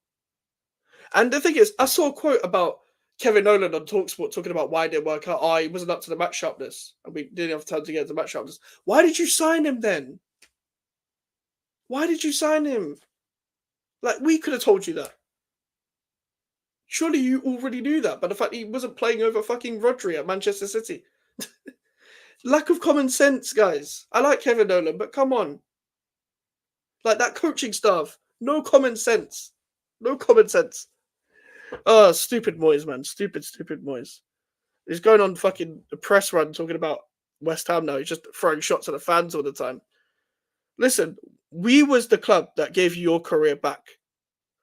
And the thing is, I saw a quote about Kevin Nolan on TalkSport talking about why it didn't work out. Oh, he wasn't up to the match sharpness. And we didn't have time to get to match sharpness. Why did you sign him then? Why did you sign him? Like, we could have told you that. Surely you already knew that, but the fact he wasn't playing over fucking Rodri at Manchester City. Lack of common sense, guys. I like Kevin Nolan, but come on. Like, that coaching staff. No common sense. No common sense. Oh, stupid Moyes, man. Stupid Moyes. He's going on fucking a press run talking about West Ham now. He's just throwing shots at the fans all the time. Listen, we was the club that gave you your career back.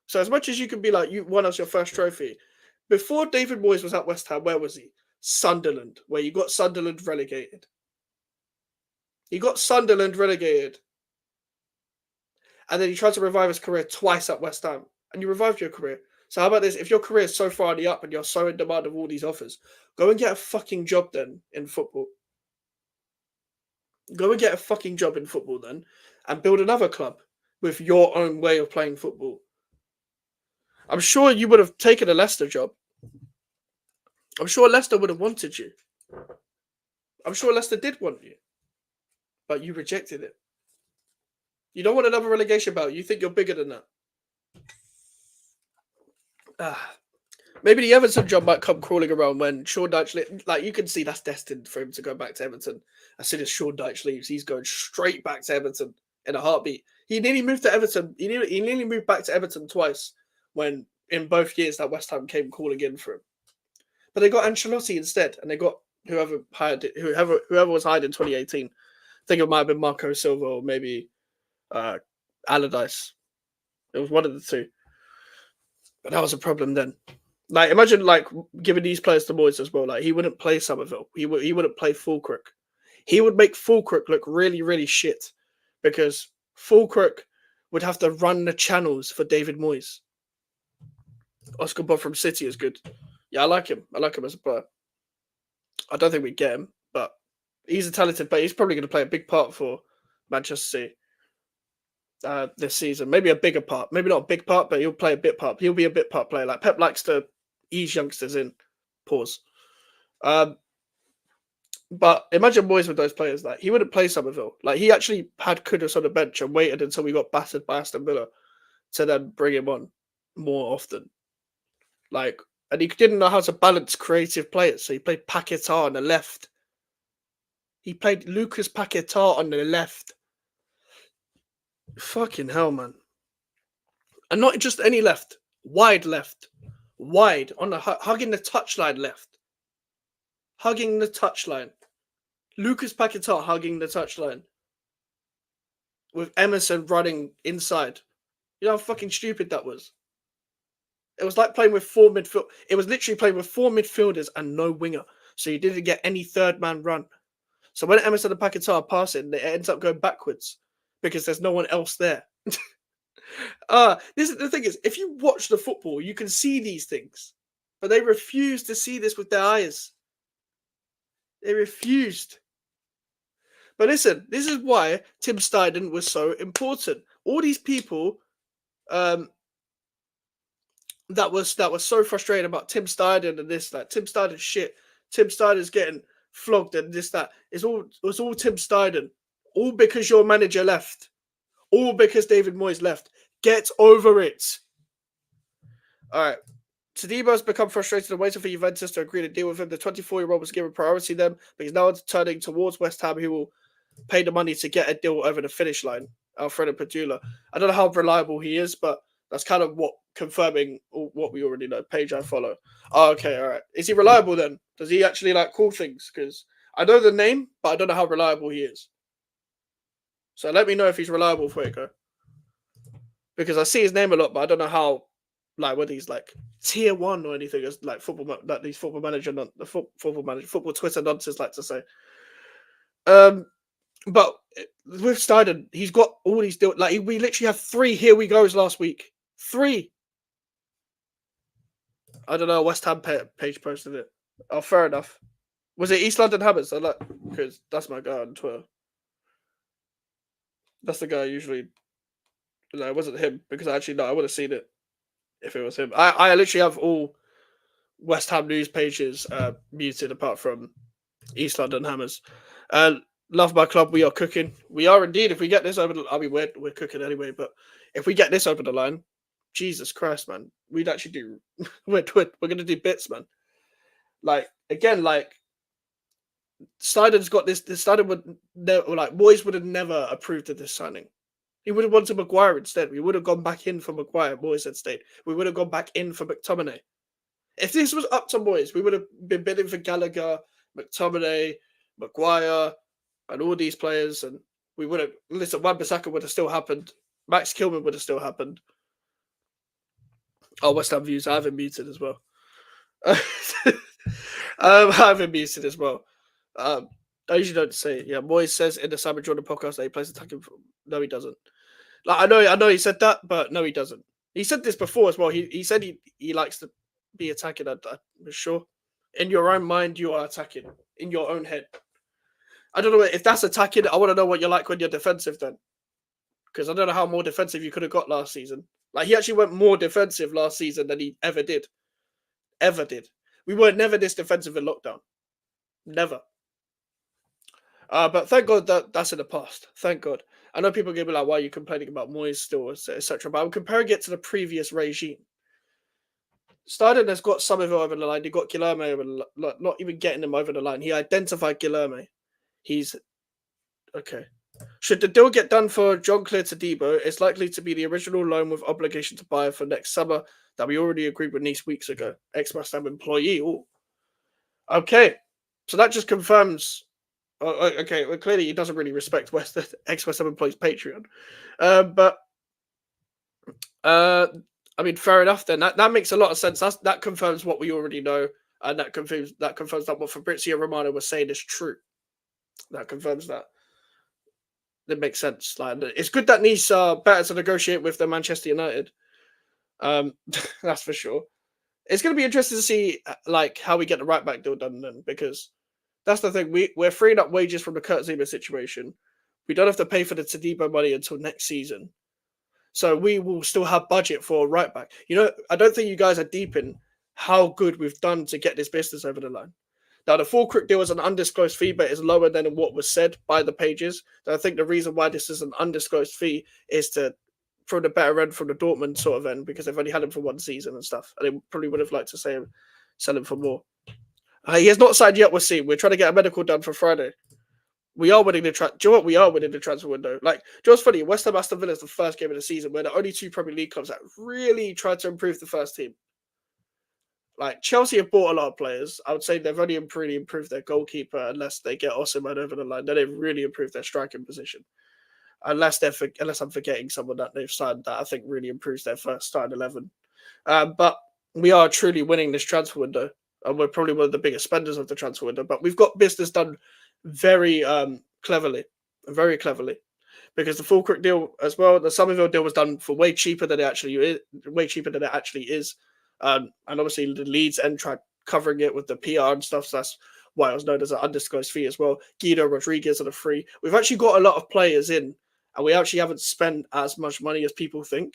So as much as you can be like, you won us your first trophy, before David Moyes was at West Ham, where was he? Sunderland, where you got Sunderland relegated. He got Sunderland relegated. And then he tried to revive his career twice at West Ham. And you revived your career. So how about this? If your career is so far on the up and you're so in demand of all these offers, go and get a fucking job then in football. Go and get a fucking job in football then and build another club with your own way of playing football. I'm sure you would have taken a Leicester job. I'm sure Leicester would have wanted you. I'm sure Leicester did want you. But you rejected it. You don't want another relegation battle. You think you're bigger than that. Maybe the Everton job might come crawling around when Sean Dyche, like you can see that's destined for him to go back to Everton. As soon as Sean Dyche leaves, he's going straight back to Everton in a heartbeat. He nearly moved to Everton. He nearly moved back to Everton twice when in both years that West Ham came calling in for him. But they got Ancelotti instead, and they got whoever was hired in 2018. I think it might have been Marco Silva or maybe Allardyce. It was one of the two. But that was a problem then. Like, imagine like giving these players to Moyes as well. Like, he wouldn't play Somerville. He wouldn't play Fulkirk. He would make Fulkirk look really, really shit because Fulkirk would have to run the channels for David Moyes. Oscar Bob from City is good. Yeah, I like him. I like him as a player. I don't think we get him, but he's a talented player. He's probably going to play a big part for Manchester City this season. Maybe a bigger part. Maybe not a big part, but he'll play a bit part. He'll be a bit part player. Like Pep likes to ease youngsters in. Pause. But imagine Moyes with those players. Like, he wouldn't play Somerville. Like, he actually had Kudus on the bench and waited until we got battered by Aston Villa to then bring him on more often. Like, and he didn't know how to balance creative players. So he played Paquetá on the left. He played Lucas Paquetá on the left. Fucking hell, man. And not just any left. Wide left. Wide. On the hugging the touchline left. Hugging the touchline. Lucas Paquetá hugging the touchline. With Emerson running inside. You know how fucking stupid that was? It was like playing with four midfield. It was literally playing with four midfielders and no winger. So you didn't get any third man run. So when Emerson and Paquetá are passing, it ends up going backwards because there's no one else there. This is the thing is, if you watch the football, you can see these things, but they refuse to see this with their eyes. They refused. But listen, this is why Tim Steidten was so important. All these people that was so frustrated about Tim Steidten and this, that. Tim Steidten's shit. Tim Steidten's getting flogged and this, that. It was all Tim Steidten. All because your manager left. All because David Moyes left. Get over it. All right. Todibo has become frustrated and waiting for Juventus to agree to deal with him. The 24-year-old was given priority then, but he's now turning towards West Ham, who will pay the money to get a deal over the finish line. Alfredo Padula. I don't know how reliable he is, but that's kind of what confirming what we already know. Page I follow. Oh, okay, all right. Is he reliable then? Does he actually like call things? Because I know the name, but I don't know how reliable he is. So let me know if he's reliable, Fuego. Because I see his name a lot, but I don't know how, like, whether he's like tier 1 or anything, as like football, like these football Twitter nonsense like to say. But with Steidten, he's got all these deals. Like, we literally have 3 here we goes last week. 3. I don't know. West Ham page posted it. Oh, fair enough. Was it East London Hammers? Because that's my guy on Twitter. That's the guy I usually. No, it wasn't him because I would have seen it if it was him. I literally have all West Ham news pages muted apart from East London Hammers. Love my club. We are cooking. We are indeed. If we get this over, we're cooking anyway. But if we get this over the line, Jesus Christ, man, we'd actually do. We're gonna do bits, man. Like again, like Steidten's got this. Steidten would never, like Moyes would have never approved of this signing. He would have wanted Maguire instead. We would have gone back in for Maguire. Moyes had stayed. We would have gone back in for McTominay. If this was up to Moyes, we would have been bidding for Gallagher, McTominay, Maguire, and all these players. And we would have, listen, Wan-Bissaka would have still happened. Max Kilman would have still happened. Oh, West Ham views. I have him muted as well. I have him muted as well. I usually don't say it. Yeah, Moyes says in the Simon Jordan podcast that he plays attacking. No, he doesn't. Like I know he said that, but no, he doesn't. He said this before as well. He said he likes to be attacking. I'm sure. In your own mind, you are attacking. In your own head. I don't know if that's attacking. I want to know what you're like when you're defensive then. Because I don't know how more defensive you could have got last season. Like, he actually went more defensive last season than he ever did. Ever did. We were never this defensive in lockdown. Never. But thank God that's in the past. Thank God. I know people are going to be like, why are you complaining about Moyes still, etc. But I'm comparing it to the previous regime. Stardon has got Somerville over the line. He got Guilherme over the line. Not even getting him over the line. He identified Guilherme. He's okay. Should the deal get done for John Clear Todibo, it's likely to be the original loan with obligation to buy for next summer that we already agreed with Nice weeks ago. Ex-West Ham employee. Ooh. Okay, so that just confirms. Okay, well, clearly he doesn't really respect ex-West Ham employees' Patreon, but I mean, fair enough. Then that makes a lot of sense. That confirms what we already know, and that confirms that what Fabrizio Romano was saying is true. That confirms that. It makes sense. Like, it's good that Nice are better to negotiate with than Manchester United. That's for sure. It's going to be interesting to see like how we get the right back deal done then, because that's the thing. We're freeing up wages from the Kurt Zuma situation. We don't have to pay for the Todibo money until next season, so we will still have budget for a right back. You know, I don't think you guys are deep in how good we've done to get this business over the line. Now, the Fulkirk deal is an undisclosed fee, but is lower than what was said by the pages. So I think the reason why this is an undisclosed fee is to throw the better end from the Dortmund sort of end, because they've only had him for one season and stuff. And they probably would have liked to sell him for more. He has not signed yet, we'll see. We're trying to get a medical done for Friday. We are winning the do you know what? We are winning the transfer window. Like, just funny, West Ham Aston Villa is the first game of the season. We're the only two Premier League clubs that really tried to improve the first team. Like, Chelsea have bought a lot of players. I would say they've only really improved their goalkeeper, unless they get Osimhen over the line. Then they've really improved their striking position. Unless I'm forgetting someone that they've signed that I think really improves their first starting 11. But we are truly winning this transfer window, and we're probably one of the biggest spenders of the transfer window. But we've got business done very cleverly, because the Fulkirk deal as well, the Somerville deal was done for way cheaper than it actually is. And obviously the Leeds end tried covering it with the PR and stuff, so that's why it was known as an undisclosed fee as well. Guido Rodriguez on a free. We've actually got a lot of players in, and we actually haven't spent as much money as people think.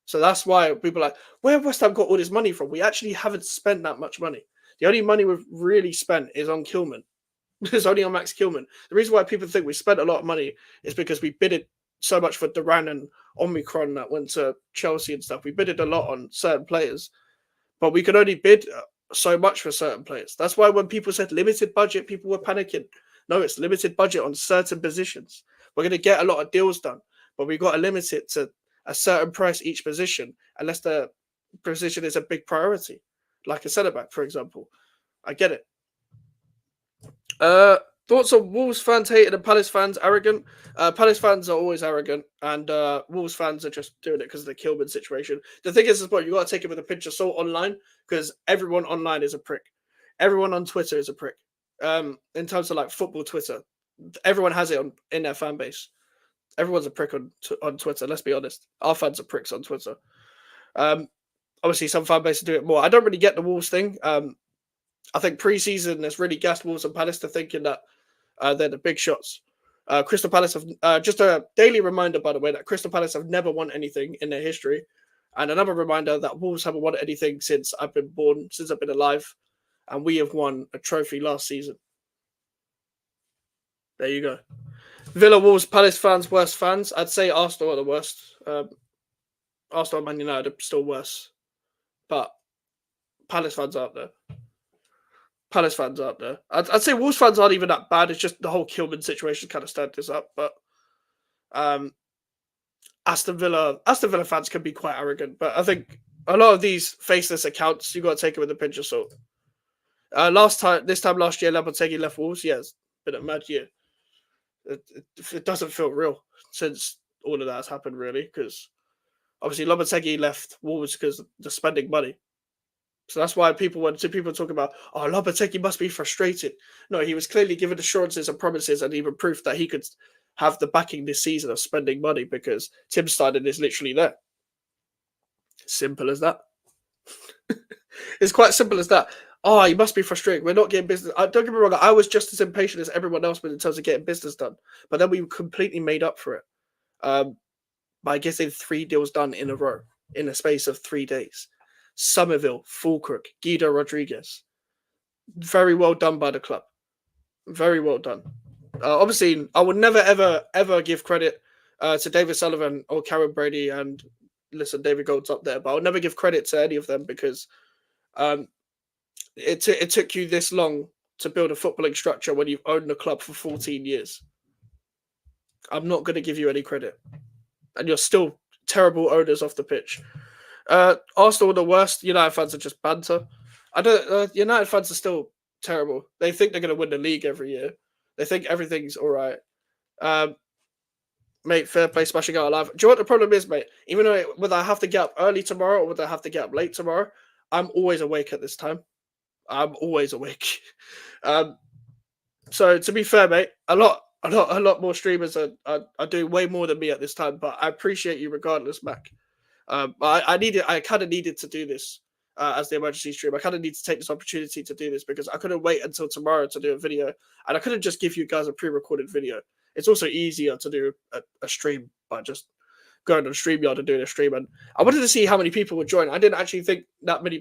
So that's why people are like, where have West Ham got all this money from? We actually haven't spent that much money. The only money we've really spent is on Kilman. It's only on Max Kilman. The reason why people think we spent a lot of money is because we bidded so much for Duran and Omicron that went to Chelsea and stuff. We bidded a lot on certain players, but we could only bid so much for certain players. That's why when people said limited budget, people were panicking. No, it's limited budget on certain positions. We're going to get a lot of deals done, but we've got to limit it to a certain price each position, unless the position is a big priority, like a centre-back, for example. I get it. Thoughts on Wolves fans hating and Palace fans arrogant? Palace fans are always arrogant, and Wolves fans are just doing it because of the Kilman situation. The thing is, you got to take it with a pinch of salt online, because everyone online is a prick. Everyone on Twitter is a prick. In terms of like football Twitter, everyone has it in their fan base. Everyone's a prick on Twitter. Let's be honest. Our fans are pricks on Twitter. Obviously, some fan bases do it more. I don't really get the Wolves thing. I think pre-season has really gassed Wolves and Palace to thinking that they're the big shots. Crystal Palace have just a daily reminder, by the way, that Crystal Palace have never won anything in their history, and another reminder that Wolves haven't won anything since I've been born, since I've been alive, and we have won a trophy last season. There you go. Villa, Wolves, Palace fans, worst fans. I'd say Arsenal are the worst. Arsenal and Man United are still worse, but Palace fans are up there. I'd say Wolves fans aren't even that bad. It's just the whole Kilman situation kind of stirred this up. But Aston Villa fans can be quite arrogant. But I think a lot of these faceless accounts, you got to take it with a pinch of salt. This time last year, Lopetegui left Wolves. Yeah, it's been a mad year. It doesn't feel real since all of that has happened, really, because obviously Lopetegui left Wolves because they're spending money. So that's why people talk about, oh, Lopetegui must be frustrated. No, he was clearly given assurances and promises and even proof that he could have the backing this season of spending money, because Tim Steiner is literally there. Simple as that. It's quite simple as that. Oh, he must be frustrated. We're not getting business. Don't get me wrong. I was just as impatient as everyone else in terms of getting business done. But then we completely made up for it by getting 3 deals done in a row in a space of 3 days. Somerville, Fulkirk, Guido Rodriguez. Very well done by the club. Very well done. Obviously, I would never, ever, ever give credit to David Sullivan or Karen Brady, and listen, David Gold's up there, but I'll never give credit to any of them because Um, it took you this long to build a footballing structure when you've owned the club for 14 years. I'm not going to give you any credit, and you're still terrible owners off the pitch. Arsenal are the worst. United fans are just banter. I don't. United fans are still terrible. They think they're going to win the league every year. They think everything's all right. Um, Mate, fair play, smashing out alive. Do you know what the problem is, mate? Even though whether I have to get up early tomorrow or whether I have to get up late tomorrow, I'm always awake at this time. I'm always awake. Um, so to be fair, mate, a lot more streamers are doing way more than me at this time. But I appreciate you regardless, Mac. I kind of needed to do this as the emergency stream. I kind of need to take this opportunity to do this because I couldn't wait until tomorrow to do a video, and I couldn't just give you guys a pre-recorded video. It's also easier to do a stream by just going on StreamYard and doing a stream. And I wanted to see how many people would join. I didn't actually think that many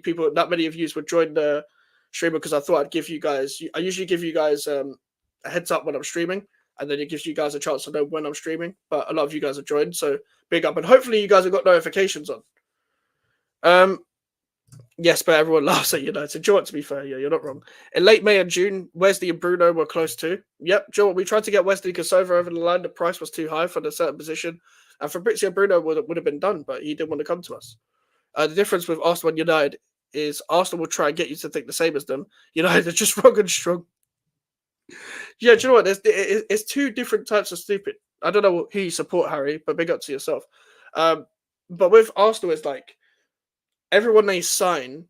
of you would join the stream because I thought I'd give you guys. I usually give you guys a heads up when I'm streaming, and then it gives you guys a chance to know when I'm streaming. But a lot of you guys have joined, so big up. And hopefully you guys have got notifications on. Yes, but everyone laughs at United. Do you know what, to be fair? Yeah, you're not wrong. In late May and June, Wesley and Bruno were close too. Yep, do you know what? We tried to get Wesley Kosova over the line. The price was too high for the certain position. And Fabrizio Bruno would have been done, but he didn't want to come to us. The difference with Arsenal and United is Arsenal will try and get you to think the same as them. United are just wrong and strong. Yeah, do you know what? It's two different types of stupid. I don't know who you support, Harry, but big up to yourself. But with Arsenal, it's like everyone they sign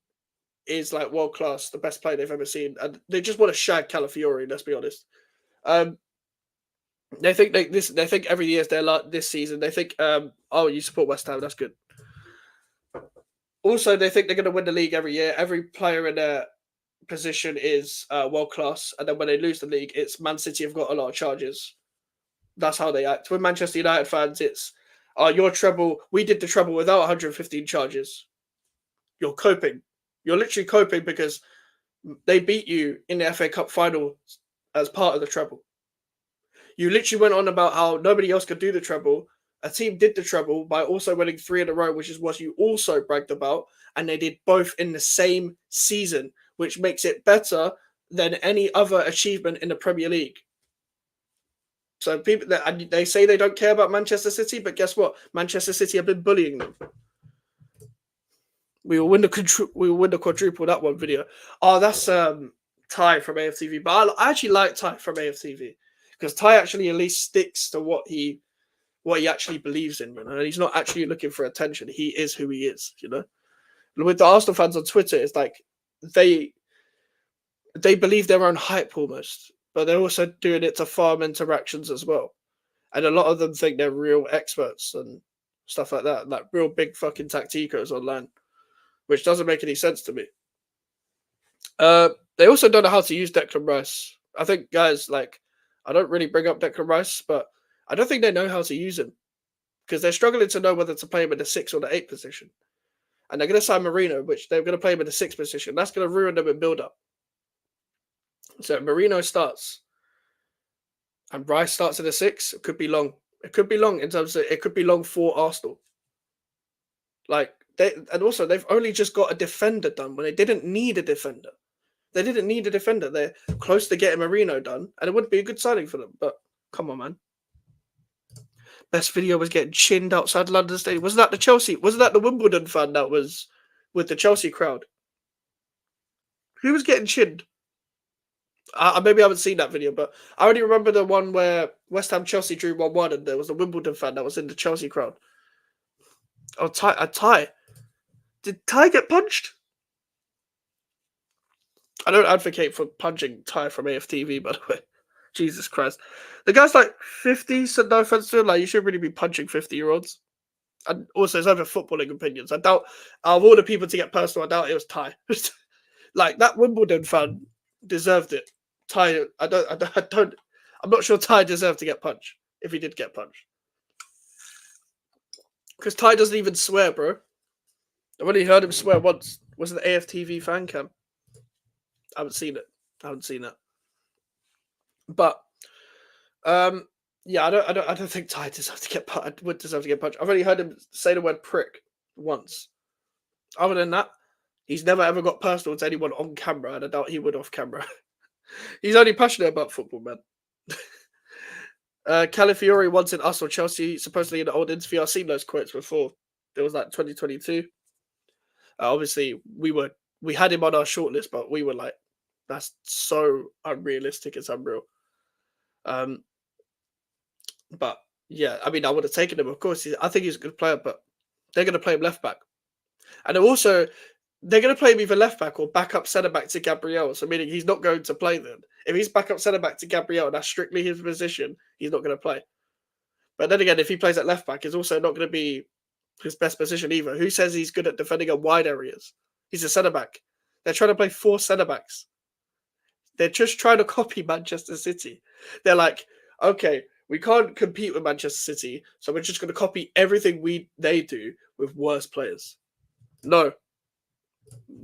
is like world class, the best player they've ever seen, and they just want to shag Calafiori. Let's be honest. They think they think every year is their this season. They think, oh, you support West Ham, that's good. Also, they think they're going to win the league every year. Every player in their position is world class, and then when they lose the league, it's Man City have got a lot of charges. That's how they act. With Manchester United fans, it's your treble. We did the treble without 115 charges. You're coping. You're literally coping because they beat you in the FA Cup final as part of the treble. You literally went on about how nobody else could do the treble. A team did the treble by also winning 3 in a row, which is what you also bragged about, and they did both in the same season, which makes it better than any other achievement in the Premier League. So people they say they don't care about Manchester City, but guess what? Manchester City have been bullying them. We will win the quadruple that one video. Oh, that's Ty from AFTV. But I actually like Ty from AFTV because Ty actually at least sticks to what he actually believes in, you know. And he's not actually looking for attention. He is who he is, you know. And with the Arsenal fans on Twitter, it's like they believe their own hype almost, but they're also doing it to farm interactions as well. And a lot of them think they're real experts and stuff like that, like real big fucking tacticos online, which doesn't make any sense to me. They also don't know how to use Declan Rice. I think guys, like, I don't really bring up Declan Rice, but I don't think they know how to use him because they're struggling to know whether to play him in the 6 or the 8 position. And they're going to sign Marino, which they're going to play him in the 6 position. That's going to ruin them in build-up. So Marino starts and Rice starts in the 6. It could be long. It could be long in terms of it could be long for Arsenal. Like also they've only just got a defender done when they didn't need a defender. They didn't need a defender. They're close to getting Marino done, and it would be a good signing for them. But come on, man. Best video was getting chinned outside London Stadium. Wasn't that the Chelsea? Wasn't that the Wimbledon fan that was with the Chelsea crowd? Who was getting chinned? Maybe I haven't seen that video, but I only remember the one where West Ham Chelsea drew 1-1 and there was a Wimbledon fan that was in the Chelsea crowd. Oh, Ty. Did Ty get punched? I don't advocate for punching Ty from AFTV, by the way. Jesus Christ. The guy's like 50, so no offense to him. Like, you should really be punching 50-year-olds. And also, it's over footballing opinions. I doubt, of all the people to get personal, I doubt it was Ty. Like, that Wimbledon fan deserved it. Ty, I'm not sure Ty deserved to get punched, if he did get punched. Because Ty doesn't even swear, bro. I've only heard him swear once. Was it the AFTV fan cam? I haven't seen it. But yeah, I don't think Ty deserves to get punched. Would deserve to get punched. I've only heard him say the word prick once. Other than that, He's never ever got personal to anyone on camera, and I doubt he would off camera. He's only passionate about football, man. Calafiori wanted us or Chelsea, supposedly in an old interview. I've seen those quotes before. There was like 2022. Obviously, we had him on our shortlist, but we were like, that's so unrealistic. It's unreal. But yeah, I mean, I would have taken him. Of course, I think he's a good player, but they're going to play him left back, and also they're going to play him either left back or backup centre back to Gabriel. So meaning he's not going to play then. If he's backup centre back to Gabriel, and that's strictly his position, he's not going to play. But then again, if he plays at left back, it's also not going to be his best position either. Who says he's good at defending in wide areas? He's a centre back. They're trying to play 4 centre backs. They're just trying to copy Manchester City. They're like, okay, we can't compete with Manchester City, so we're just going to copy everything they do with worse players. No.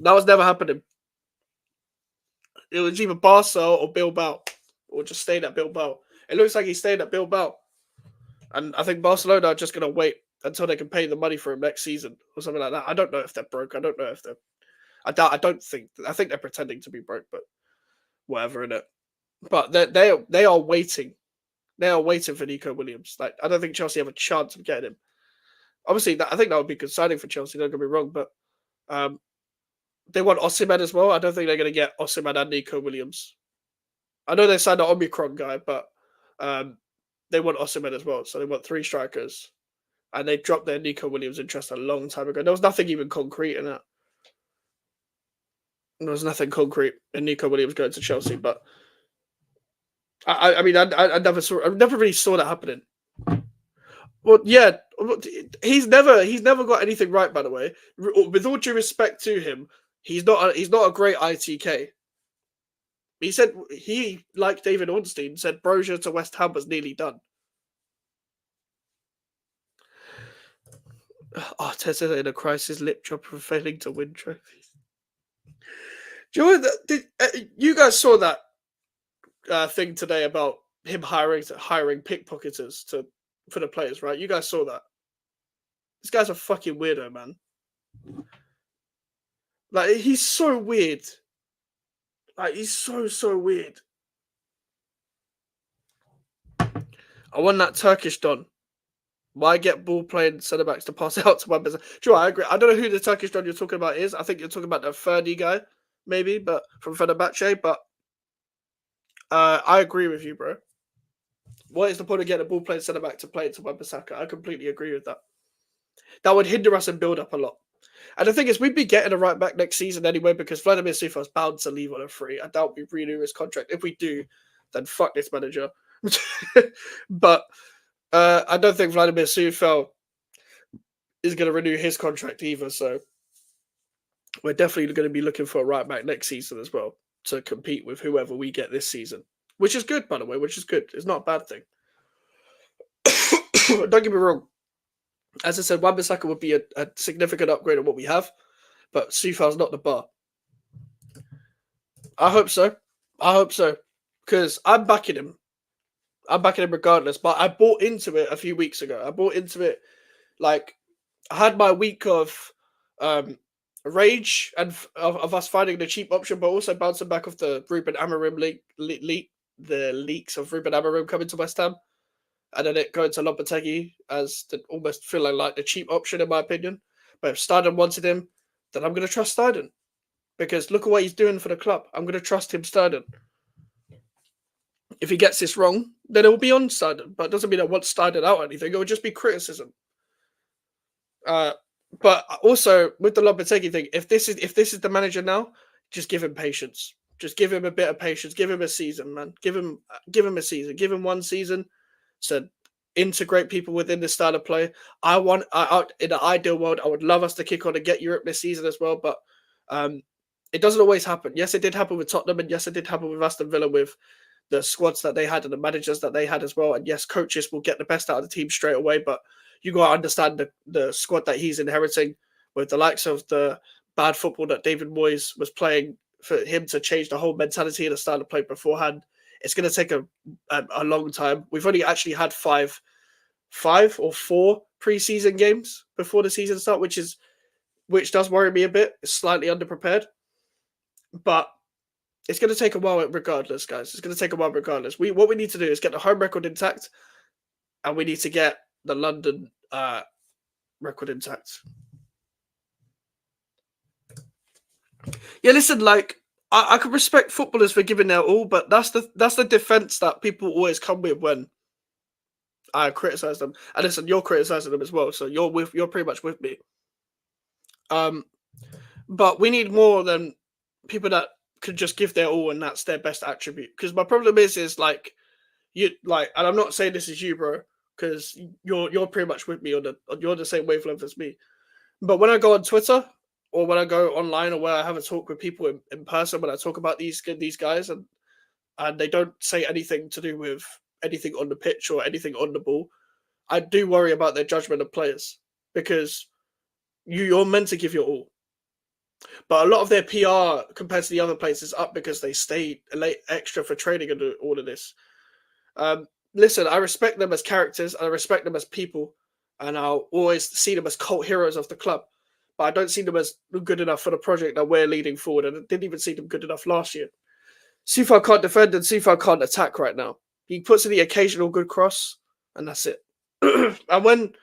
That was never happening. It was either Barca or Bilbao, or just staying at Bilbao. It looks like he stayed at Bilbao. And I think Barcelona are just going to wait until they can pay the money for him next season or something like that. I don't know if they're broke. I don't know if they're... I think they're pretending to be broke, but whatever, innit? But they are waiting. They are waiting for Nico Williams. Like, I don't think Chelsea have a chance of getting him. Obviously, I think that would be good signing for Chelsea. Don't get me wrong, but they want Osimhen as well. I don't think they're going to get Osimhen and Nico Williams. I know they signed an Omicron guy, but they want Osimhen as well. So they want 3 strikers. And they dropped their Nico Williams interest a long time ago. There was nothing even concrete in that. There was nothing concrete in Nico Williams going to Chelsea, but I mean, I never really saw that happening. Well, yeah, he's never got anything right. By the way, with all due respect to him, he's not a great ITK. He said like David Ornstein said, Brozier to West Ham was nearly done. Arteta in a crisis, lip chop for failing to win trophies. Do you know that? You guys saw that thing today about him hiring pickpocketers for the players, right? You guys saw that. This guy's a fucking weirdo, man. Like, he's so weird. Like, he's so weird. I want that Turkish Don. Why get ball playing centre backs to pass it out to one person? Sure, I agree. I don't know who the Turkish Don you're talking about is. I think you're talking about the Ferdy guy, maybe, but from Fenerbahce. But I agree with you, bro. What is the point of getting a ball playing centre back to play into Wan-Bissaka? I completely agree with that. That would hinder us and build up a lot. And the thing is, we'd be getting a right back next season anyway because Vladimir Sufa is bound to leave on a free. I doubt we renew his contract. If we do, then fuck this manager. But I don't think Vladimir Sufa is going to renew his contract either. So we're definitely going to be looking for a right back next season as well to compete with whoever we get this season. Which is good, by the way, which is good. It's not a bad thing. Don't get me wrong. As I said, Wan-Bissaka would be a significant upgrade on what we have, but Sufa's not the bar. I hope so. Because I'm backing him. I'm backing him regardless, but I bought into it a few weeks ago. I bought into it, like, I had my week of rage and of us finding the cheap option, but also bouncing back off the Ruben Amorim the leaks of Ruben Amorim coming to West Ham. And then it going to Lopetegui as almost feeling like the cheap option, in my opinion. But if Steiden wanted him, then I'm going to trust Steiden. Because look at what he's doing for the club. I'm going to trust him, Steiden. If he gets this wrong, then it will be on Steiden. But it doesn't mean I want Steiden out or anything. It will just be criticism. But also, with the Lopetegui thing, if this is the manager now, just give him patience. Just give him a bit of patience. Give him a season, man. Give him a season. Give him 1 season. So integrate people within the style of play. In the ideal world, I would love us to kick on and get Europe this season as well, but it doesn't always happen. Yes, it did happen with Tottenham, and yes, it did happen with Aston Villa with the squads that they had and the managers that they had as well. And yes, coaches will get the best out of the team straight away, but you got to understand the squad that he's inheriting with the likes of the bad football that David Moyes was playing, for him to change the whole mentality and the style of play beforehand. It's going to take a long time. We've only actually had 5 or 4 preseason games before the season start, which is which does worry me a bit. It's slightly underprepared, but it's going to take a while regardless, guys. It's going to take a while regardless. What we need to do is get the home record intact, and we need to get the London record intact. Yeah, listen, like I can respect footballers for giving their all, but that's the defense that people always come with when I criticize them. And listen, you're criticizing them as well, so you're pretty much with me. But we need more than people that could just give their all and that's their best attribute. Because my problem is like you like, and I'm not saying this is you, bro, because you're pretty much with me you're the same wavelength as me. But when I go on Twitter or when I go online or where I have a talk with people in person, when I talk about these guys and they don't say anything to do with anything on the pitch or anything on the ball, I do worry about their judgment of players because you're meant to give your all. But a lot of their PR compared to the other players is up because they stay late extra for training and all of this. Listen, I respect them as characters, and I respect them as people, and I'll always see them as cult heroes of the club. But I don't see them as good enough for the project that we're leading forward, and I didn't even see them good enough last year. Soufal can't defend and Soufal can't attack right now. He puts in the occasional good cross, and that's it. And when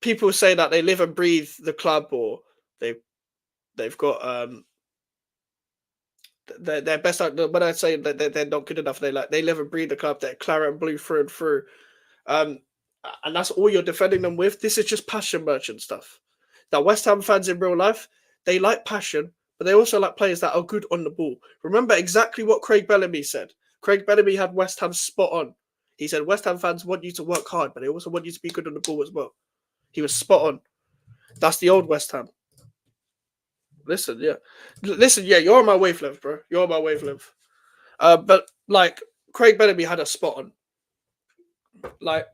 people say that they live and breathe the club, or they've got their best. When I say that they're not good enough, they live and breathe the club. They're claret and blue through and through, and that's all you're defending them with. This is just passion merchant stuff. Now, West Ham fans in real life, they like passion, but they also like players that are good on the ball. Remember exactly what Craig Bellamy said. Craig Bellamy had West Ham spot on. He said West Ham fans want you to work hard, but they also want you to be good on the ball as well. He was spot on. That's the old West Ham. Listen, yeah, you're on my wavelength, bro. You're on my wavelength. But like Craig Bellamy had a spot on. Like,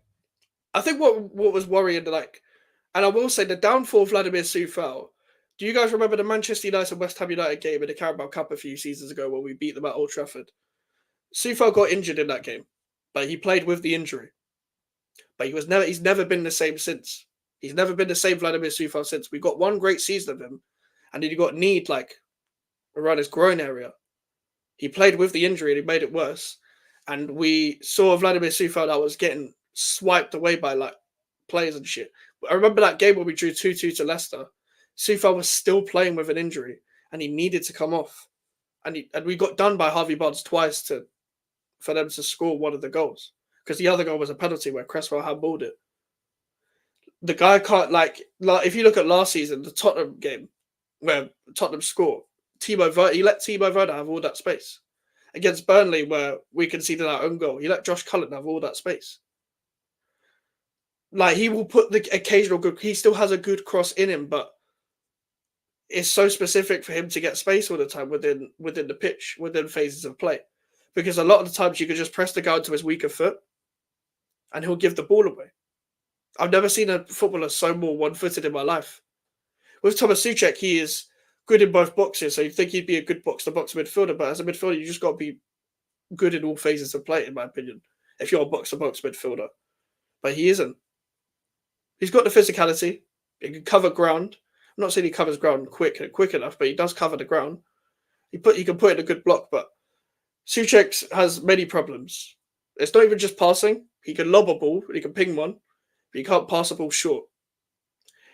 I think what was worrying, like, and I will say the downfall of Vladimir Soufal. Do you guys remember the Manchester United and West Ham United game in the Carabao Cup a few seasons ago where we beat them at Old Trafford? Soufal got injured in that game, but he played with the injury. But he's never been the same since. He's never been the same Vladimir Soufal since. We got one great season of him. And then he got kneed like around his groin area. He played with the injury and he made it worse. And we saw Vladimir Soufal that was getting swiped away by like players and shit. I remember that game where we drew 2-2 to Leicester. Soufal was still playing with an injury and he needed to come off. And we got done by Harvey Barnes twice for them to score one of the goals. Because the other goal was a penalty where Cresswell handballed it. The guy can't like if you look at last season, the Tottenham game, where Tottenham score, he let Timo Werner have all that space. Against Burnley, where we conceded our own goal, he let Josh Cullen have all that space. Like, he will put the occasional good... He still has a good cross in him, but it's so specific for him to get space all the time within the pitch, within phases of play. Because a lot of the times you can just press the guy onto his weaker foot and he'll give the ball away. I've never seen a footballer so more one-footed in my life. With Thomas Souček, he is good in both boxes, so you'd think he'd be a good box-to-box midfielder, but as a midfielder, you just got to be good in all phases of play, in my opinion, if you're a box-to-box midfielder. But he isn't. He's got the physicality. He can cover ground. I'm not saying he covers ground quick enough, but he does cover the ground. He can put in a good block, but Souček has many problems. It's not even just passing. He can lob a ball, he can ping one, but he can't pass a ball short.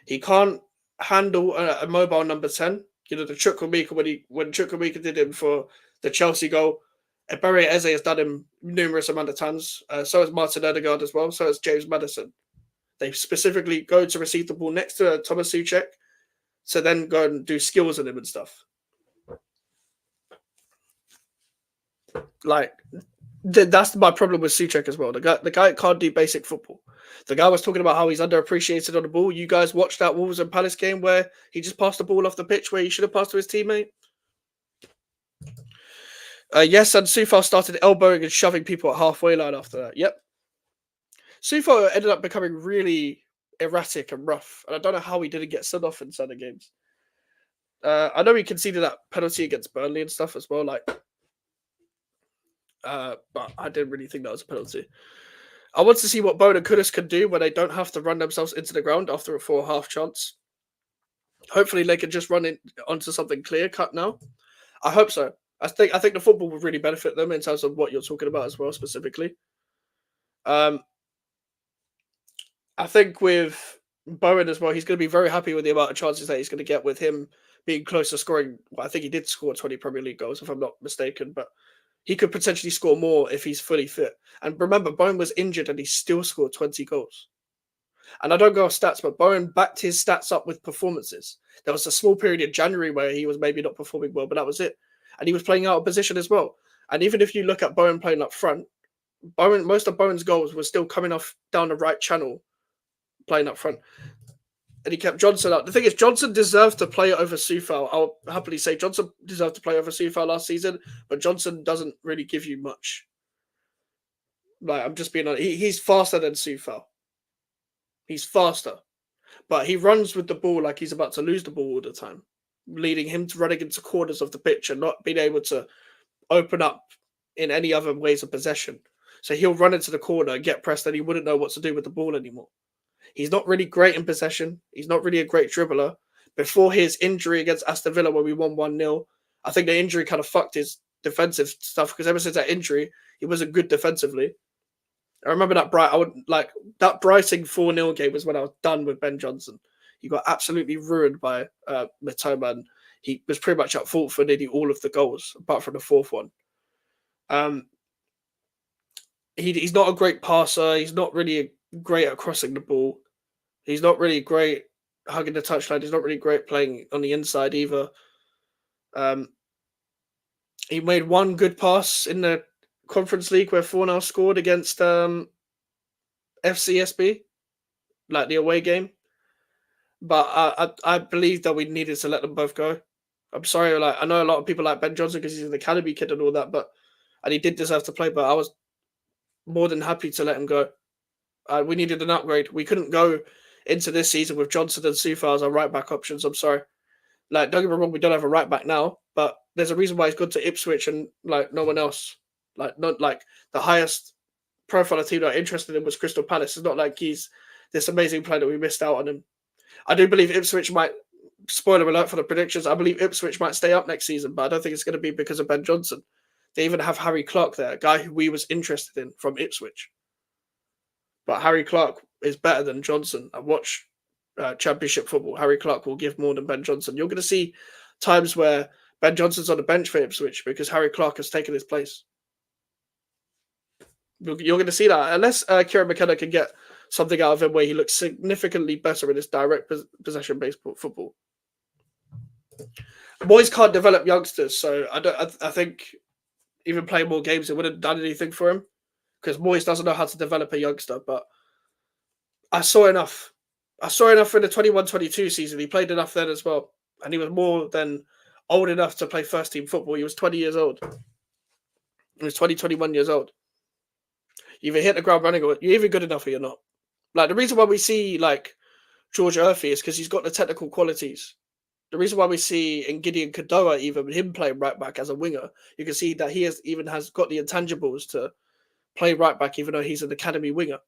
He can't handle a mobile number 10. You know, the Chukwuemeka, when Chukwuemeka did him for the Chelsea goal, Barry Eze has done him numerous amount of times. So has Martin Odegaard as well. So has James Maddison. They specifically go to receive the ball next to Thomas Souček, to then go and do skills on him and stuff. Like, that's my problem with Souček as well. The guy can't do basic football. The guy was talking about how he's underappreciated on the ball. You guys watched that Wolves and Palace game where he just passed the ball off the pitch where he should have passed to his teammate? Yes, and Soufal started elbowing and shoving people at halfway line after that. Yep. Soufal ended up becoming really erratic and rough, and I don't know how he didn't get sent off in certain games. I know he conceded that penalty against Burnley and stuff as well, but I didn't really think that was a penalty. I want to see what Bone and Kudus can do when they don't have to run themselves into the ground for a half chance. Hopefully, they can just run onto something clear cut now. I hope so. I think the football will really benefit them in terms of what you're talking about as well, specifically. Um, I think with Bowen as well, he's going to be very happy with the amount of chances that he's going to get with him being close to scoring. Well, I think he did score 20 Premier League goals, if I'm not mistaken, but he could potentially score more if he's fully fit. And remember, Bowen was injured and he still scored 20 goals. And I don't go off stats, but Bowen backed his stats up with performances. There was a small period in January where he was maybe not performing well, but that was it. And he was playing out of position as well. And even if you look at Bowen playing up front, most of Bowen's goals were still coming off down the right channel, playing up front. And he kept Johnson out. The thing is, Johnson deserved to play over Soufal. I'll happily say Johnson deserved to play over Soufal last season, but Johnson doesn't really give you much. Like, I'm just being honest. He's faster than Soufal. He's faster. But he runs with the ball like he's about to lose the ball all the time, leading him to running into corners of the pitch and not being able to open up in any other ways of possession. So he'll run into the corner and get pressed and he wouldn't know what to do with the ball anymore. He's not really great in possession. He's not really a great dribbler. Before his injury against Aston Villa when we won 1-0, I think the injury kind of fucked his defensive stuff because ever since that injury, he wasn't good defensively. I remember that that Brighton 4-0 game was when I was done with Ben Johnson. He got absolutely ruined by Mitoma, and he was pretty much at fault for nearly all of the goals, apart from the fourth one. He's not a great passer. He's not really great at crossing the ball. He's not really great hugging the touchline. He's not really great playing on the inside either. He made one good pass in the Conference League where Fornal scored against FCSB, like the away game. But I believe that we needed to let them both go. I'm sorry, like I know a lot of people like Ben Johnson because he's an academy kid and all that, and he did deserve to play, but I was more than happy to let him go. We needed an upgrade. We couldn't go into this season with Johnson and Soufal as our right back options. I'm sorry. Like, don't get me wrong, we don't have a right back now, but there's a reason why he's gone to Ipswich and like no one else. Like, not like the highest profile team that I'm interested in was Crystal Palace. It's not like he's this amazing player that we missed out on him. I do believe Ipswich might, spoiler alert for the predictions, I believe Ipswich might stay up next season, but I don't think it's going to be because of Ben Johnson. They even have Harry Clark there, a guy who we was interested in from Ipswich. But Harry Clark is better than Johnson. I watch Championship football. Harry Clark will give more than Ben Johnson. You're going to see times where Ben Johnson's on the bench for Ipswich because Harry Clark has taken his place. You're going to see that. Unless Kieran McKenna can get something out of him where he looks significantly better in his direct possession-based football. Boys can't develop youngsters, so I think even playing more games, it wouldn't have done anything for him because Moyes doesn't know how to develop a youngster. But I saw enough. I saw enough in the 21-22 season. He played enough then as well, and he was more than old enough to play first-team football. He was 20 years old. He was 21 years old. You either hit the ground running or you're either good enough or you're not. Like, the reason why we see, like, George Urphy is because he's got the technical qualities. The reason why we see in Gideon Kadoa, even him playing right back as a winger, you can see that he has got the intangibles to play right back, even though he's an academy winger.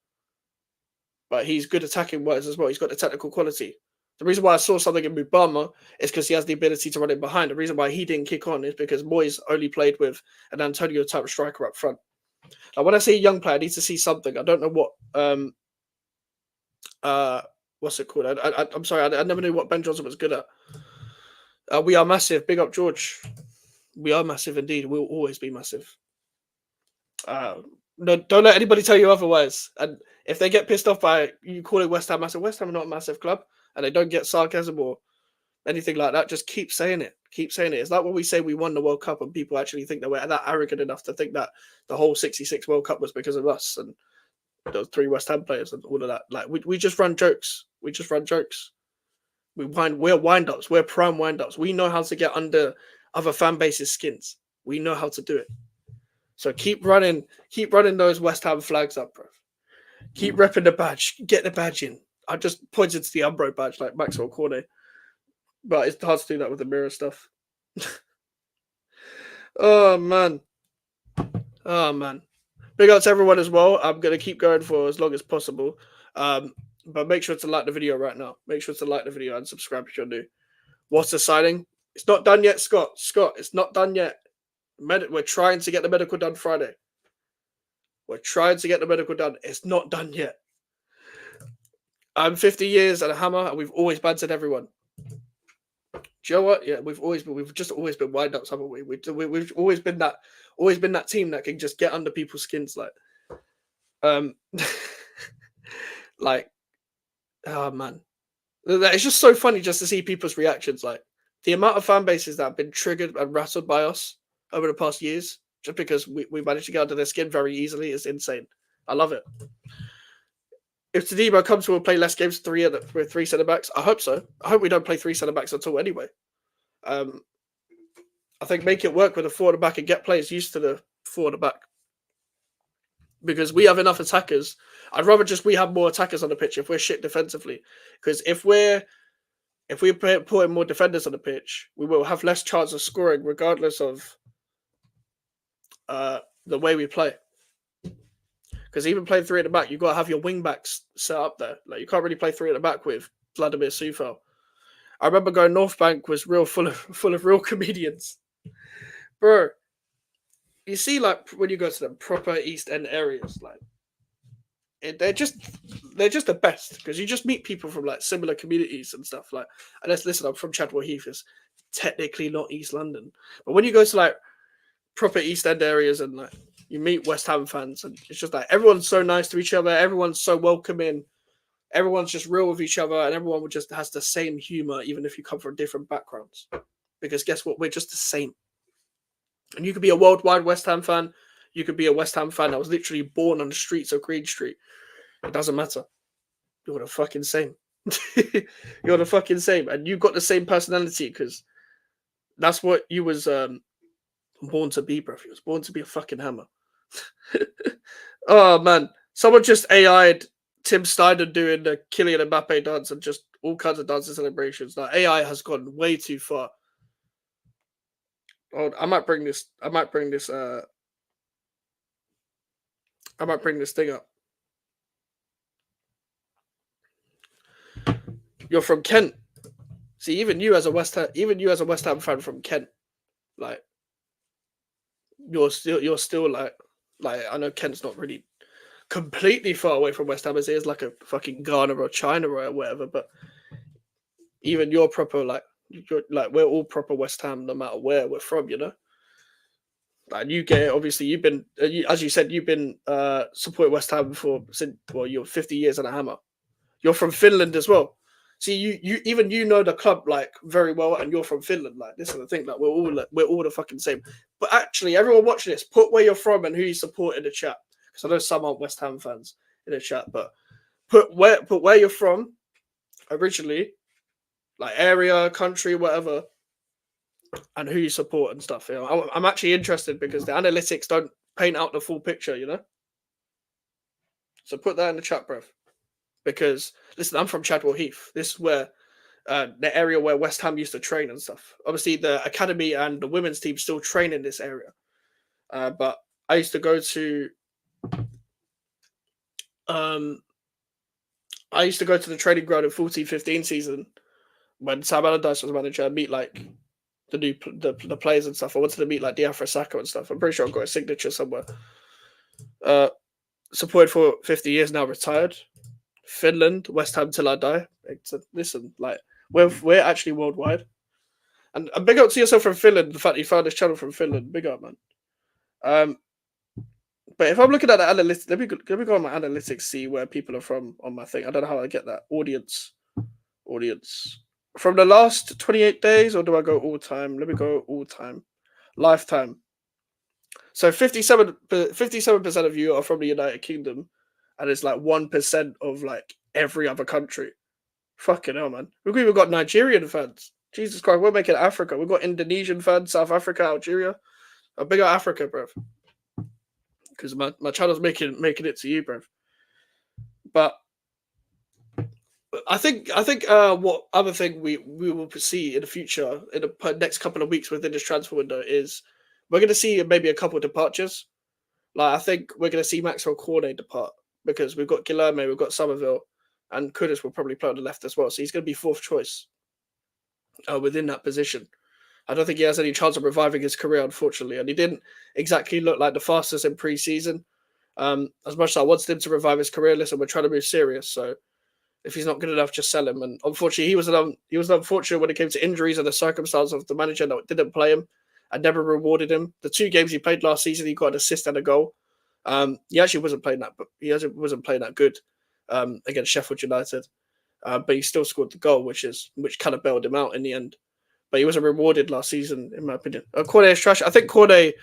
But he's good attacking wise as well. He's got the technical quality. The reason why I saw something in Mubama is because he has the ability to run in behind. The reason why he didn't kick on is because Moyes only played with an Antonio type striker up front. Like, when I see a young player, I need to see something. I don't know what what's it called? I'm sorry, I never knew what Ben Johnson was good at. We are massive. Big up, George. We are massive indeed. We'll always be massive. No, don't let anybody tell you otherwise. And if they get pissed off by you calling West Ham massive, West Ham are not a massive club, and they don't get sarcasm or anything like that, just keep saying it. Keep saying it. It's like when we say we won the World Cup and people actually think that we're that arrogant enough to think that the whole 66 World Cup was because of us and those 3 West Ham players and all of that. Like, we just run jokes. We just run jokes. We're wind-ups. We're prime wind-ups. We know how to get under other fan bases' skins. We know how to do it. So keep running those West Ham flags up, bro. Keep repping the badge. Get the badge in. I just pointed to the Umbro badge like Maxwell Cornet. But it's hard to do that with the mirror stuff. Oh, man. Big up to everyone as well. I'm going to keep going for as long as possible. But make sure to like the video right now. Make sure to like the video and subscribe if you're new. What's the signing? It's not done yet, Scott. Scott, it's not done yet. We're trying to get the medical done Friday. We're trying to get the medical done. It's not done yet. I'm 50 years and a hammer, and we've always bantered everyone. Do you know what? Yeah, we've just always been wind ups, haven't we? We've always been that team that can just get under people's skins, like, oh man, it's just so funny just to see people's reactions. Like the amount of fan bases that have been triggered and rattled by us over the past years, just because we managed to get under their skin very easily, is insane. I love it. If Todibo comes, we'll play less games with three centre backs. I hope so. I hope we don't play three centre backs at all anyway. I think make it work with a 4 at the back and get players used to the 4 at the back. Because we have enough attackers. I'd rather we have more attackers on the pitch if we're shit defensively. Because if we put in more defenders on the pitch, we will have less chance of scoring regardless of the way we play. Because even playing 3 at the back, you've got to have your wing backs set up there. Like you can't really play 3 at the back with Vladimir Sufal. I remember going North Bank was full of real comedians. Bro, you see, like when you go to the proper East End areas, like they're just the best because you just meet people from like similar communities and stuff. Like, and let's listen, I'm from Chadwell Heath, it's technically not East London, but when you go to like proper East End areas and like you meet West Ham fans, and it's just like everyone's so nice to each other, everyone's so welcoming, everyone's just real with each other, and everyone just has the same humor, even if you come from different backgrounds. Because guess what? We're just the same. And you could be a worldwide West Ham fan. You could be a West Ham fan that was literally born on the streets of Green Street. It doesn't matter. You're the fucking same. You're the fucking same. And you've got the same personality because that's what you was born to be, bro. You was born to be a fucking hammer. Oh, man. Someone just AI'd Tim Steiner doing the Kylian Mbappe dance and just all kinds of dance celebrations. Like, AI has gone way too far. Oh, I might bring this thing up. You're from Kent. See, even you as a West Ham fan from Kent, like you're still like I know Kent's not really completely far away from West Ham as it is like a fucking Ghana or China or whatever, but even you're proper we're all proper West Ham no matter where we're from, you know. And you get it. Obviously, you've been, as you said, you've been supporting West Ham since you're 50 years and a hammer. You're from Finland as well. See, you know the club like very well, and you're from Finland. Like this is the thing. Like we're all the fucking same. But actually, everyone watching this, put where you're from and who you support in the chat. Because I know some aren't West Ham fans in the chat, but put where you're from originally, like area, country, whatever, and who you support and stuff. You know, I'm actually interested because the analytics don't paint out the full picture, you know. So put that in the chat, bruv. Because listen, I'm from Chadwell Heath. This is where the area where West Ham used to train and stuff. Obviously, the academy and the women's team still train in this area. But I used to go to the training ground in 14-15 season when Sam Allardyce was manager and meet like the players and stuff. I wanted to meet like Diafra Saka and stuff. I'm pretty sure I've got a signature somewhere. Supported for 50 years now, retired. Finland, West Ham till I die. Listen, like we're actually worldwide. And big up to yourself from Finland. The fact you found this channel from Finland, big up, man. But if I'm looking at the analytics, let me go on my analytics, see where people are from on my thing. I don't know how I get that audience from the last 28 days, or do I go all time? Let me go all time, lifetime. So 57% of you are from the United Kingdom, and it's like 1% of like every other country. Fucking hell, man. We've even got Nigerian fans. Jesus Christ, we're making Africa. We've got Indonesian fans, South Africa, Algeria. A bigger Africa, bruv. Because my channel's making it to you, bruv. But I think what other thing we will see in the future, in the next couple of weeks within this transfer window, is we're going to see maybe a couple of departures. Like I think we're going to see Maxwell Cornet depart because we've got Guilherme, we've got Somerville, and Kudus will probably play on the left as well. So he's going to be fourth choice. within that position. I don't think he has any chance of reviving his career, unfortunately. And he didn't exactly look like the fastest in pre-season. As much as I wanted him to revive his career, listen, we're trying to move serious. So if he's not good enough, just sell him. And unfortunately, he was unfortunate when it came to injuries and the circumstance of the manager that didn't play him and never rewarded him. The 2 games he played last season, he got an assist and a goal. He actually wasn't playing that, but wasn't playing that good against Sheffield United. But he still scored the goal, which kind of bailed him out in the end. But he wasn't rewarded last season, in my opinion. Cornet is trash. I think Cornet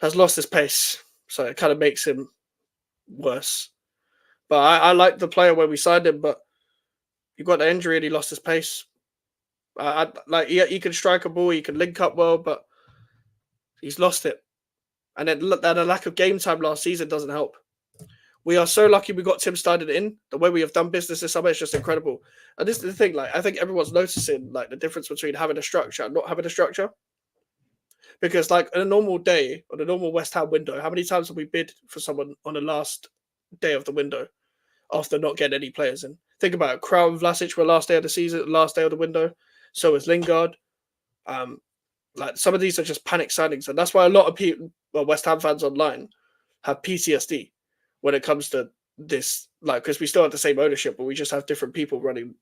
has lost his pace, so it kind of makes him worse. But I like the player when we signed him, but he got the injury and he lost his pace. He can strike a ball, he can link up well, but he's lost it. And then the lack of game time last season doesn't help. We are so lucky we got Tim started in. The way we have done business this summer is just incredible. And this is the thing, I think everyone's noticing the difference between having a structure and not having a structure. Because on a normal day, on a normal West Ham window, how many times have we bid for someone on the last day of the window after not getting any players in? Think about it. Crown and Vlasic were last day of the season, last day of the window. So is Lingard. Some of these are just panic signings. And that's why a lot of people, West Ham fans online, have PTSD when it comes to this, because we still have the same ownership, but we just have different people running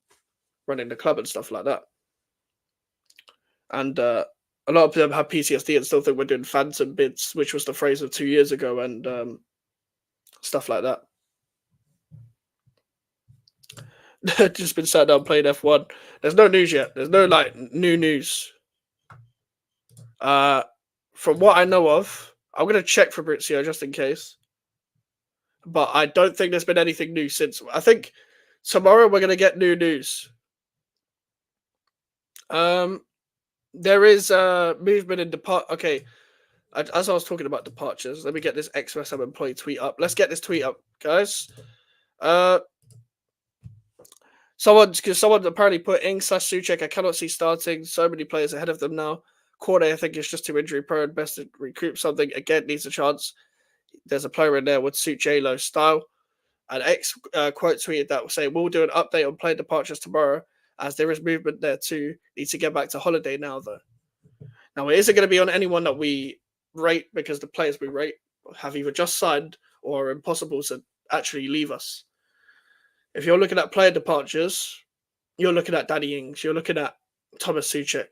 the club and stuff like that. And a lot of them have PTSD and still think we're doing phantom bids, which was the phrase of 2 years ago, and stuff like that. Just been sat down playing F1. There's no news yet. There's no new news. From what I know of, I'm gonna check Fabrizio just in case. But I don't think there's been anything new since. I think tomorrow we're gonna get new news. There is movement in depart. Okay, as I was talking about departures, let me get this ex-West Ham employee tweet up. Let's get this tweet up, guys. Someone apparently put Ing/Souček. I cannot see starting. So many players ahead of them now. Cornet, I think, is just too injury prone. Best to recoup something. Again, needs a chance. There's a player in there would suit J-Lo's style. An quote tweeted that saying, "We'll do an update on player departures tomorrow, as there is movement there too. Need to get back to holiday now, though." Now, it isn't going to be on anyone that we rate, because the players we rate have either just signed or are impossible to actually leave us. If you're looking at player departures, you're looking at Danny Ings, you're looking at Thomas Souček.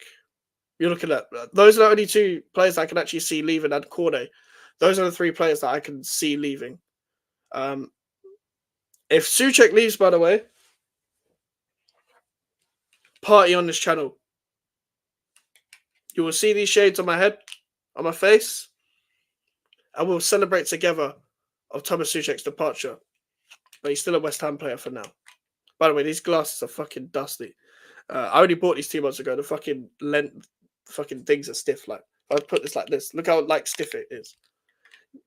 You're looking at those are the only 2 players I can actually see leaving, and Cornet. Those are the 3 players that I can see leaving. If Souček leaves, by the way, party on this channel. You will see these shades on my head, on my face, and we'll celebrate together of Thomas Souček's departure. But he's still a West Ham player for now. By the way, these glasses are fucking dusty. I only bought these 2 months ago. The fucking things are stiff. I'll put this like this. Look how stiff it is.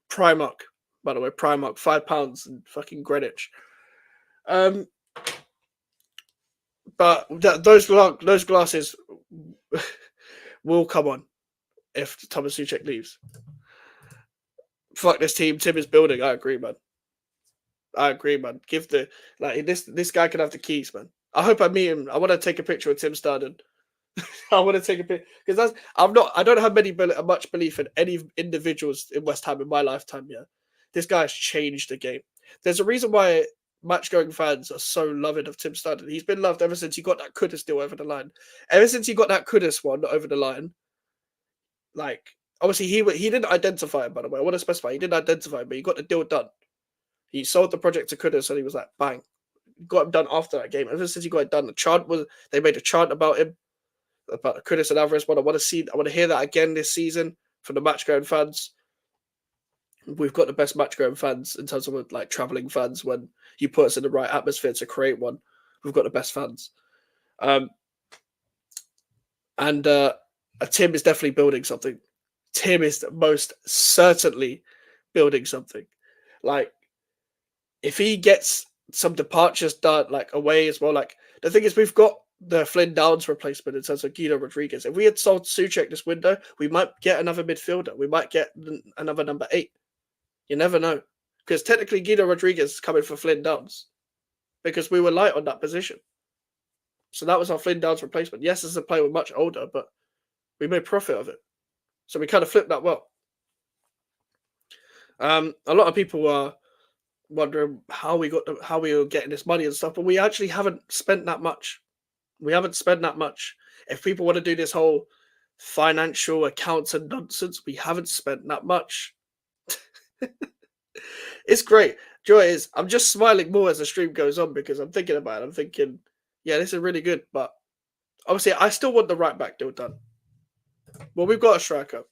Primark, by the way, Primark, £5 in fucking Greenwich. But those glasses will come on if Thomas Souček leaves. Fuck this team. Tim is building. I agree, man. Give this guy can have the keys, man. I hope I meet him. I want to take a picture with Tim Starden. I want to take a picture because I don't have much belief in any individuals in West Ham in my lifetime. Yeah, this guy has changed the game. There's a reason why match-going fans are so loving of Tim Starden. He's been loved ever since he got that Kudus deal over the line. Ever since he got that Kudus one over the line, obviously he didn't identify him, by the way. I want to specify he didn't identify him, but he got the deal done. He sold the project to Kudus and he was like, bang. Got him done after that game. Ever since he got it done, they made a chant about him, about Kudus and Alvarez. But I want to hear that again this season from the match-going fans. We've got the best match-going fans in terms of traveling fans. When you put us in the right atmosphere to create one, we've got the best fans. And Tim is definitely building something. Tim is most certainly building something. If he gets some departures done away as well, the thing is we've got the Flynn Downs replacement in terms of Guido Rodriguez. If we had sold Souček this window, we might get another midfielder. We might get another number 8. You never know. Because technically Guido Rodriguez is coming for Flynn Downs. Because we were light on that position. So that was our Flynn Downs replacement. Yes, as a player, we're much older, but we made profit of it. So we kind of flipped that well. A lot of people are wondering how we were getting this money and stuff, but we actually haven't spent that much. We haven't spent that much. If people want to do this whole financial accounts and nonsense, we haven't spent that much. It's great. Joy is I'm just smiling more as the stream goes on because I'm thinking about it. I'm thinking, yeah, this is really good, but obviously I still want the right back deal done. Well, we've got a striker,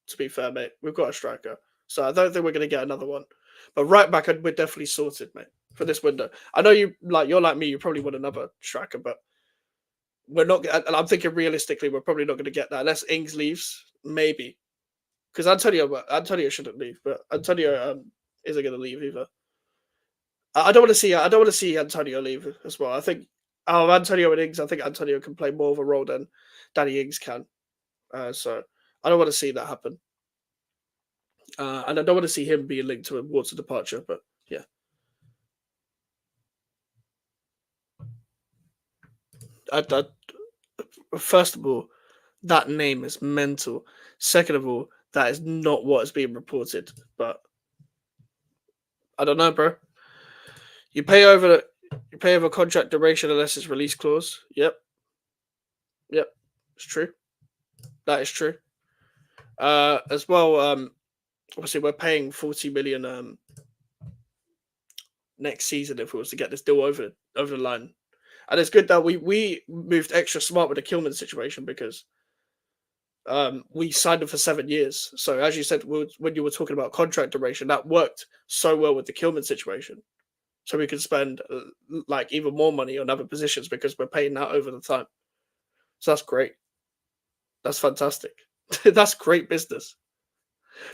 to be fair, mate. We've got a striker. So I don't think we're going to get another one. But right back, we're definitely sorted, mate, for this window. I know you're like me, you probably want another striker, but we're not. And I'm thinking realistically, we're probably not going to get that unless Ings leaves, maybe. Because Antonio shouldn't leave, but Antonio isn't going to leave either. I don't want to see Antonio leave as well. I think Antonio and Ings. I think Antonio can play more of a role than Danny Ings can. So I don't want to see that happen. And I don't want to see him being linked to a Watson departure, but yeah. First of all, that name is mental. Second of all, that is not what is being reported. But I don't know, bro. You pay over contract duration unless it's release clause. Yep. It's true. That is true. As well, obviously we're paying 40 million next season if we was to get this deal over the line. And it's good that we moved extra smart with the Kilman situation because we signed him for 7 years. So as you said, when you were talking about contract duration, that worked so well with the Kilman situation. So we could spend like even more money on other positions because we're paying that over the time. So that's great. That's fantastic. That's great business.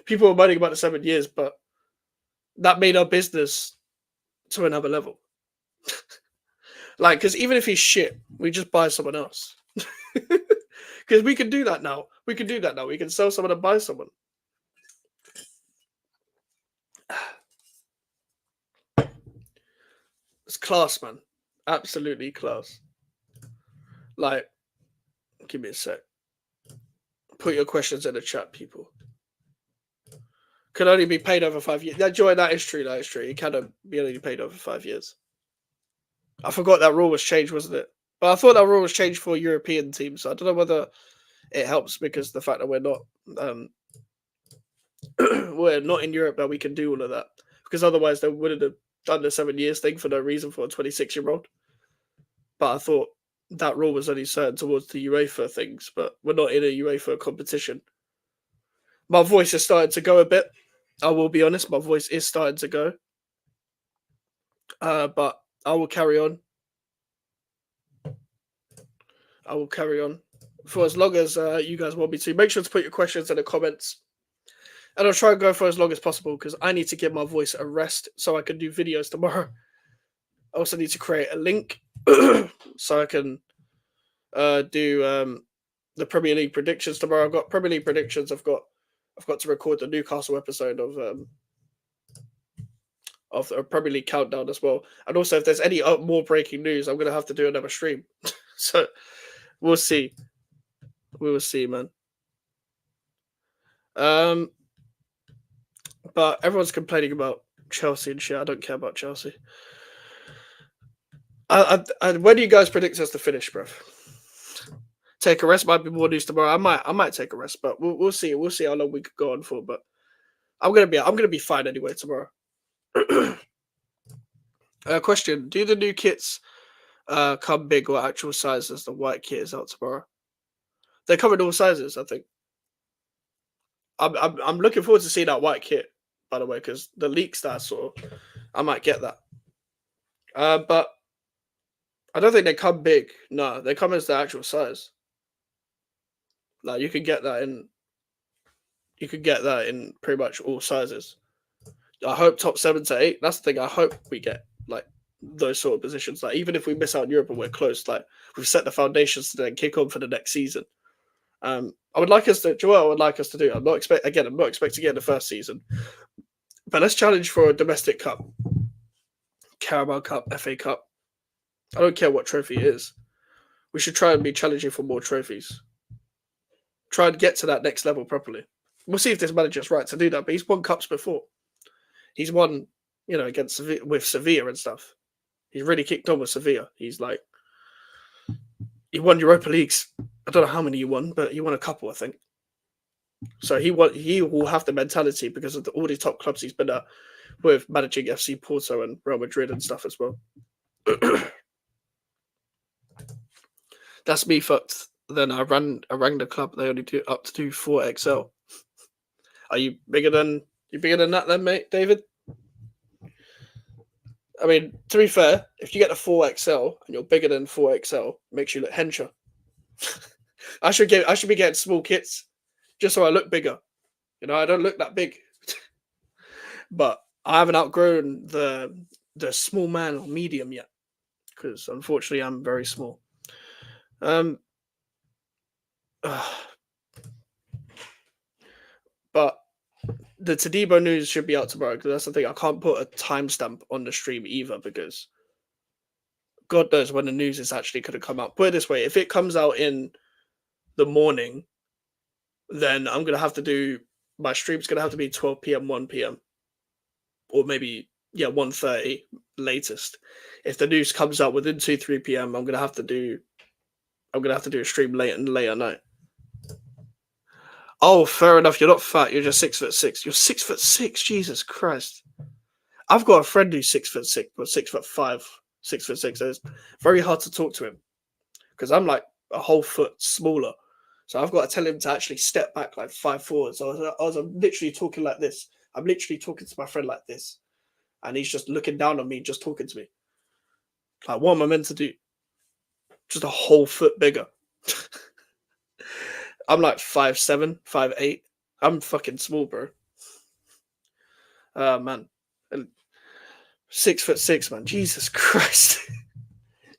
People were moaning about the 7 years, but that made our business to another level. Like, because even if he's shit, we just buy someone else. Because we can do that now. We can sell someone and buy someone. It's class, man. Absolutely class. Like, give me a sec. Put your questions in the chat, people. Can only be paid over 5 years. Joy, that is true. It can be only paid over 5 years. I forgot that rule was changed, wasn't it? But I thought that rule was changed for European teams. So I don't know whether it helps because the fact that we're not we're not in Europe that we can do all of that. Because otherwise they wouldn't have done the 7 years thing for no reason for a 26-year-old. But I thought that rule was only certain towards the UEFA things, but we're not in a UEFA competition. My voice is starting to go a bit. I will be honest, my voice is starting to go. But I will carry on. For as long as you guys want me to. Make sure to put your questions in the comments. And I'll try and go for as long as possible because I need to give my voice a rest so I can do videos tomorrow. I also need to create a link so I can do the Premier League predictions tomorrow. I've got Premier League predictions. I've got to record the Newcastle episode of a Premier League countdown as well. And also, if there's any more breaking news, I'm going to have to do another stream. So we'll see. We will see, man. But everyone's complaining about Chelsea and shit. I don't care about Chelsea. When do you guys predict us to finish, bruv? Take a rest might be more news tomorrow. I might take a rest, but we'll see. We'll see how long we could go on for. But I'm gonna be fine anyway tomorrow. Question: do the new kits come big or actual size as the white kit is out tomorrow? They come in all sizes, I think. I'm looking forward to seeing that white kit, by the way, because the leaks that I saw, I might get that. But I don't think they come big. No, they come as the actual size. Like you can get that in. You could get that in pretty much all sizes. I hope top 7 to 8. That's the thing. I hope we get like those sort of positions. Like even if we miss out in Europe and we're close, like we've set the foundations to then kick on for the next season. I would like us to. Joel would like us to do. I'm not expecting it in the first season, but let's challenge for a domestic cup, Carabao Cup, FA Cup. I don't care what trophy it is. We should try and be challenging for more trophies. Try and get to that next level properly. We'll see if this manager's right to do that. But he's won cups before. He's won, against with Sevilla and stuff. He's really kicked on with Sevilla. He won Europa Leagues. I don't know how many he won, but he won a couple, I think. So he will have the mentality because of all the top clubs he's been at, with managing FC Porto and Real Madrid and stuff as well. That's me fucked. Then I rang the club. They only do up to 4XL. Are you bigger than that then, mate, David? I mean, to be fair, if you get a 4XL and you're bigger than 4XL, it makes you look hencher. I should be getting small kits just so I look bigger. I don't look that big. But I haven't outgrown the small man or medium yet, because unfortunately I'm very small. But the Todibo news should be out tomorrow, because that's the thing. I can't put a timestamp on the stream either, because God knows when the news is actually going to come out. Put it this way, if it comes out in the morning, then I'm going to have to do, my stream's going to have to be 12 p.m., 1 p.m. Or maybe, 1:30 latest. If the news comes out within 2-3 p.m., I'm going to have to do a stream late night. Oh, fair enough. You're not fat. You're just 6'6". You're 6'6". Jesus Christ. I've got a friend who's 6'6", but 6'5", 6'6". So it's very hard to talk to him because I'm like a whole foot smaller. So I've got to tell him to actually step back like 5'4". So I was literally talking like this. I'm literally talking to my friend like this, and he's just looking down on me, just talking to me. Like, what am I meant to do? Just a whole foot bigger. I'm like 5'7", 5'8". I'm fucking small, bro. Man. 6'6", man. Jesus Christ.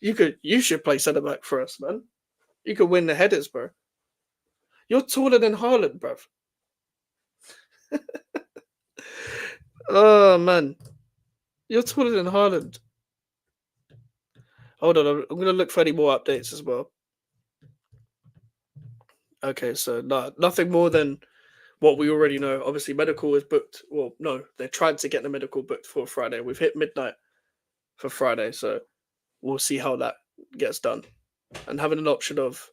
You should play centre back for us, man. You could win the headers, bro. You're taller than Haaland, bruv. Oh, man. You're taller than Haaland. Hold on, I'm going to look for any more updates as well. Okay, so nothing more than what we already know. Obviously, medical is booked. Well, no, they're trying to get the medical booked for Friday. We've hit midnight for Friday, so we'll see how that gets done. And having an option of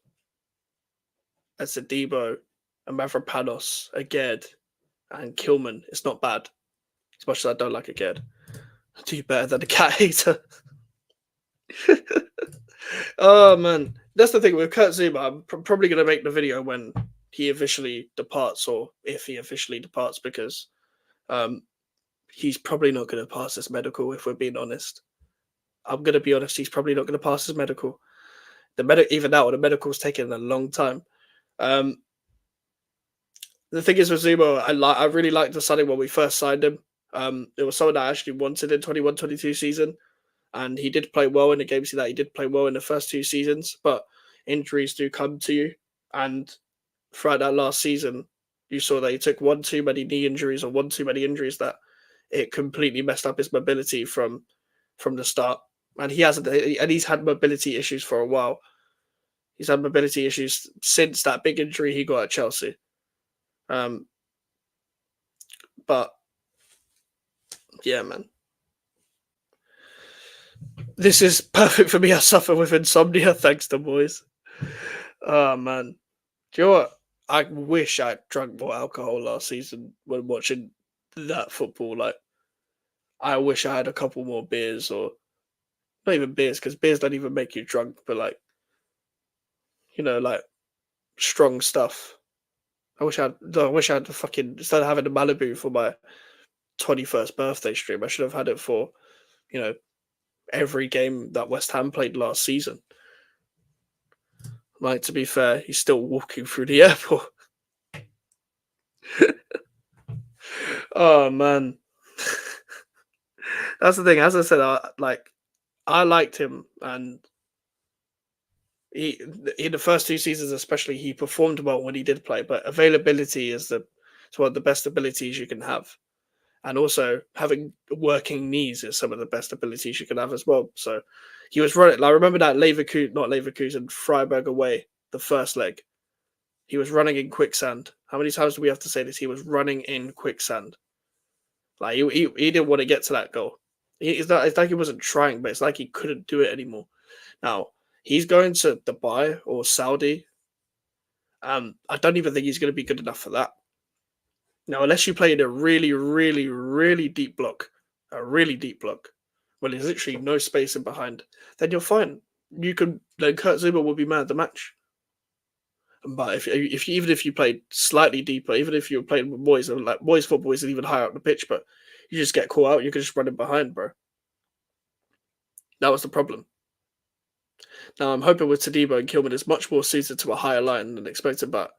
a Todibo, a Mavropanos, a Ged, and Kilman, it's not bad. As much as I don't like a Ged. I do better than a cat hater. Oh, man. That's the thing with Kurt Zuma. I'm probably going to make the video when he officially departs, or if he officially departs, because he's probably not going to pass his medical, if we're being honest. I'm going to be honest, he's probably not going to pass his medical. Even now, the medical's taking a long time. The thing is with Zuma, I really liked the signing when we first signed him. It was someone I actually wanted in 21-22 season. And he did play well in the games that he did play well in the first 2 seasons, but injuries do come to you. And throughout that last season, you saw that he took one too many knee injuries or one too many injuries that it completely messed up his mobility from the start. And he's had mobility issues for a while. He's had mobility issues since that big injury he got at Chelsea. But yeah, man. This is perfect for me. I suffer with insomnia, thanks to boys. Oh, man. Do you know what? I wish I drank more alcohol last season when watching that football. Like, I wish I had a couple more beers, or not even beers, because beers don't even make you drunk, but like, like strong stuff. I wish I had the fucking, instead of having a Malibu for my 21st birthday stream, I should have had it for, every game that West Ham played last season. Like, to be fair, he's still walking through the airport. Oh, man. That's the thing. As I said, I liked him, and he in the first 2 seasons especially, he performed well when he did play, but availability is one of the best abilities you can have. And also, having working knees is some of the best abilities you can have as well. So He was running. Like, remember that not Leverkusen, Freiburg away, the first leg. He was running in quicksand. How many times do we have to say this? He was running in quicksand. Like he didn't want to get to that goal. It's like he wasn't trying, but it's like he couldn't do it anymore. Now he's going to Dubai or Saudi. I don't even think he's going to be good enough for that. Now, unless you play in a really, really, really deep block, where there's literally no space in behind, then you're fine. Then Kurt Zuma will be man of the match. But even if you played slightly deeper, even if you were playing with boys, and like boys football isn't even higher up the pitch, but you just get caught out, you can just run in behind, bro. That was the problem. Now I'm hoping with Todibo and Kilman is much more suited to a higher line than expected, but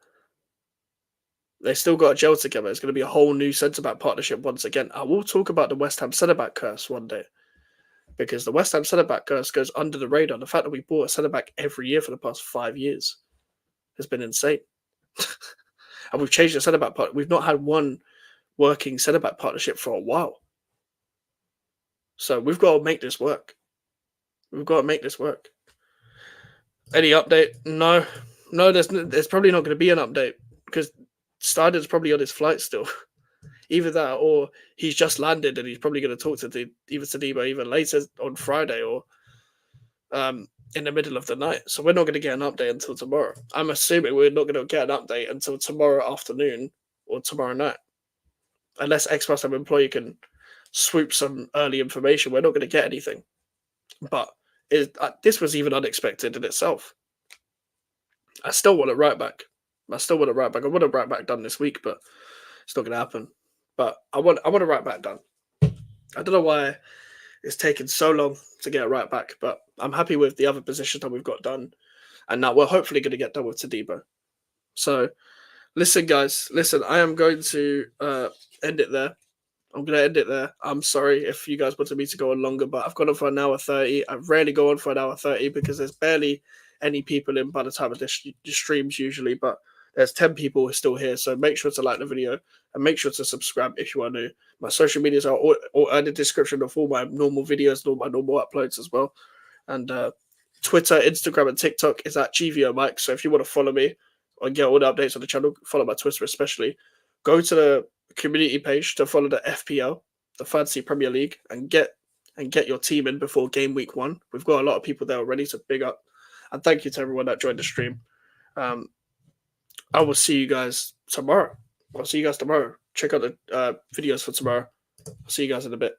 they still got to gel together. It's going to be a whole new centre-back partnership once again. I will talk about the West Ham centre-back curse one day, because the West Ham centre-back curse goes under the radar. The fact that we bought a centre-back every year for the past 5 years has been insane. And we've changed the centre-back part. We've not had one working centre-back partnership for a while. So we've got to make this work. We've got to make this work. Any update? No, there's probably not going to be an update because Steiner's probably on his flight still. Either that or he's just landed and he's probably going to talk to either Todibo even later on Friday or in the middle of the night. So we're not going to get an update until tomorrow. I'm assuming we're not going to get an update until tomorrow afternoon or tomorrow night. Unless X-Plus employee can swoop some early information, we're not going to get anything. But this was even unexpected in itself. I still want a right back. I want a right back done this week, but it's not going to happen. But I want a right back done. I don't know why it's taken so long to get a right back, but I'm happy with the other positions that we've got done. And now we're hopefully going to get done with Todibo. So, listen, guys. I am going to end it there. I'm sorry if you guys wanted me to go on longer, but I've gone on for an hour 30. I rarely go on for an hour 30 because there's barely any people in by the time of the streams usually, but there's 10 people who are still here. So make sure to like the video and make sure to subscribe if you are new. My social medias are all in the description of all my normal videos, all my normal uploads as well. And Twitter, Instagram, and TikTok is at GVO Mike. So if you want to follow me and get all the updates on the channel, follow my Twitter especially. Go to the community page to follow the FPL, the Fantasy Premier League, and get your team in before game week 1. We've got a lot of people there already, so big up. And thank you to everyone that joined the stream. I will see you guys tomorrow. Check out the videos for tomorrow. I'll see you guys in a bit.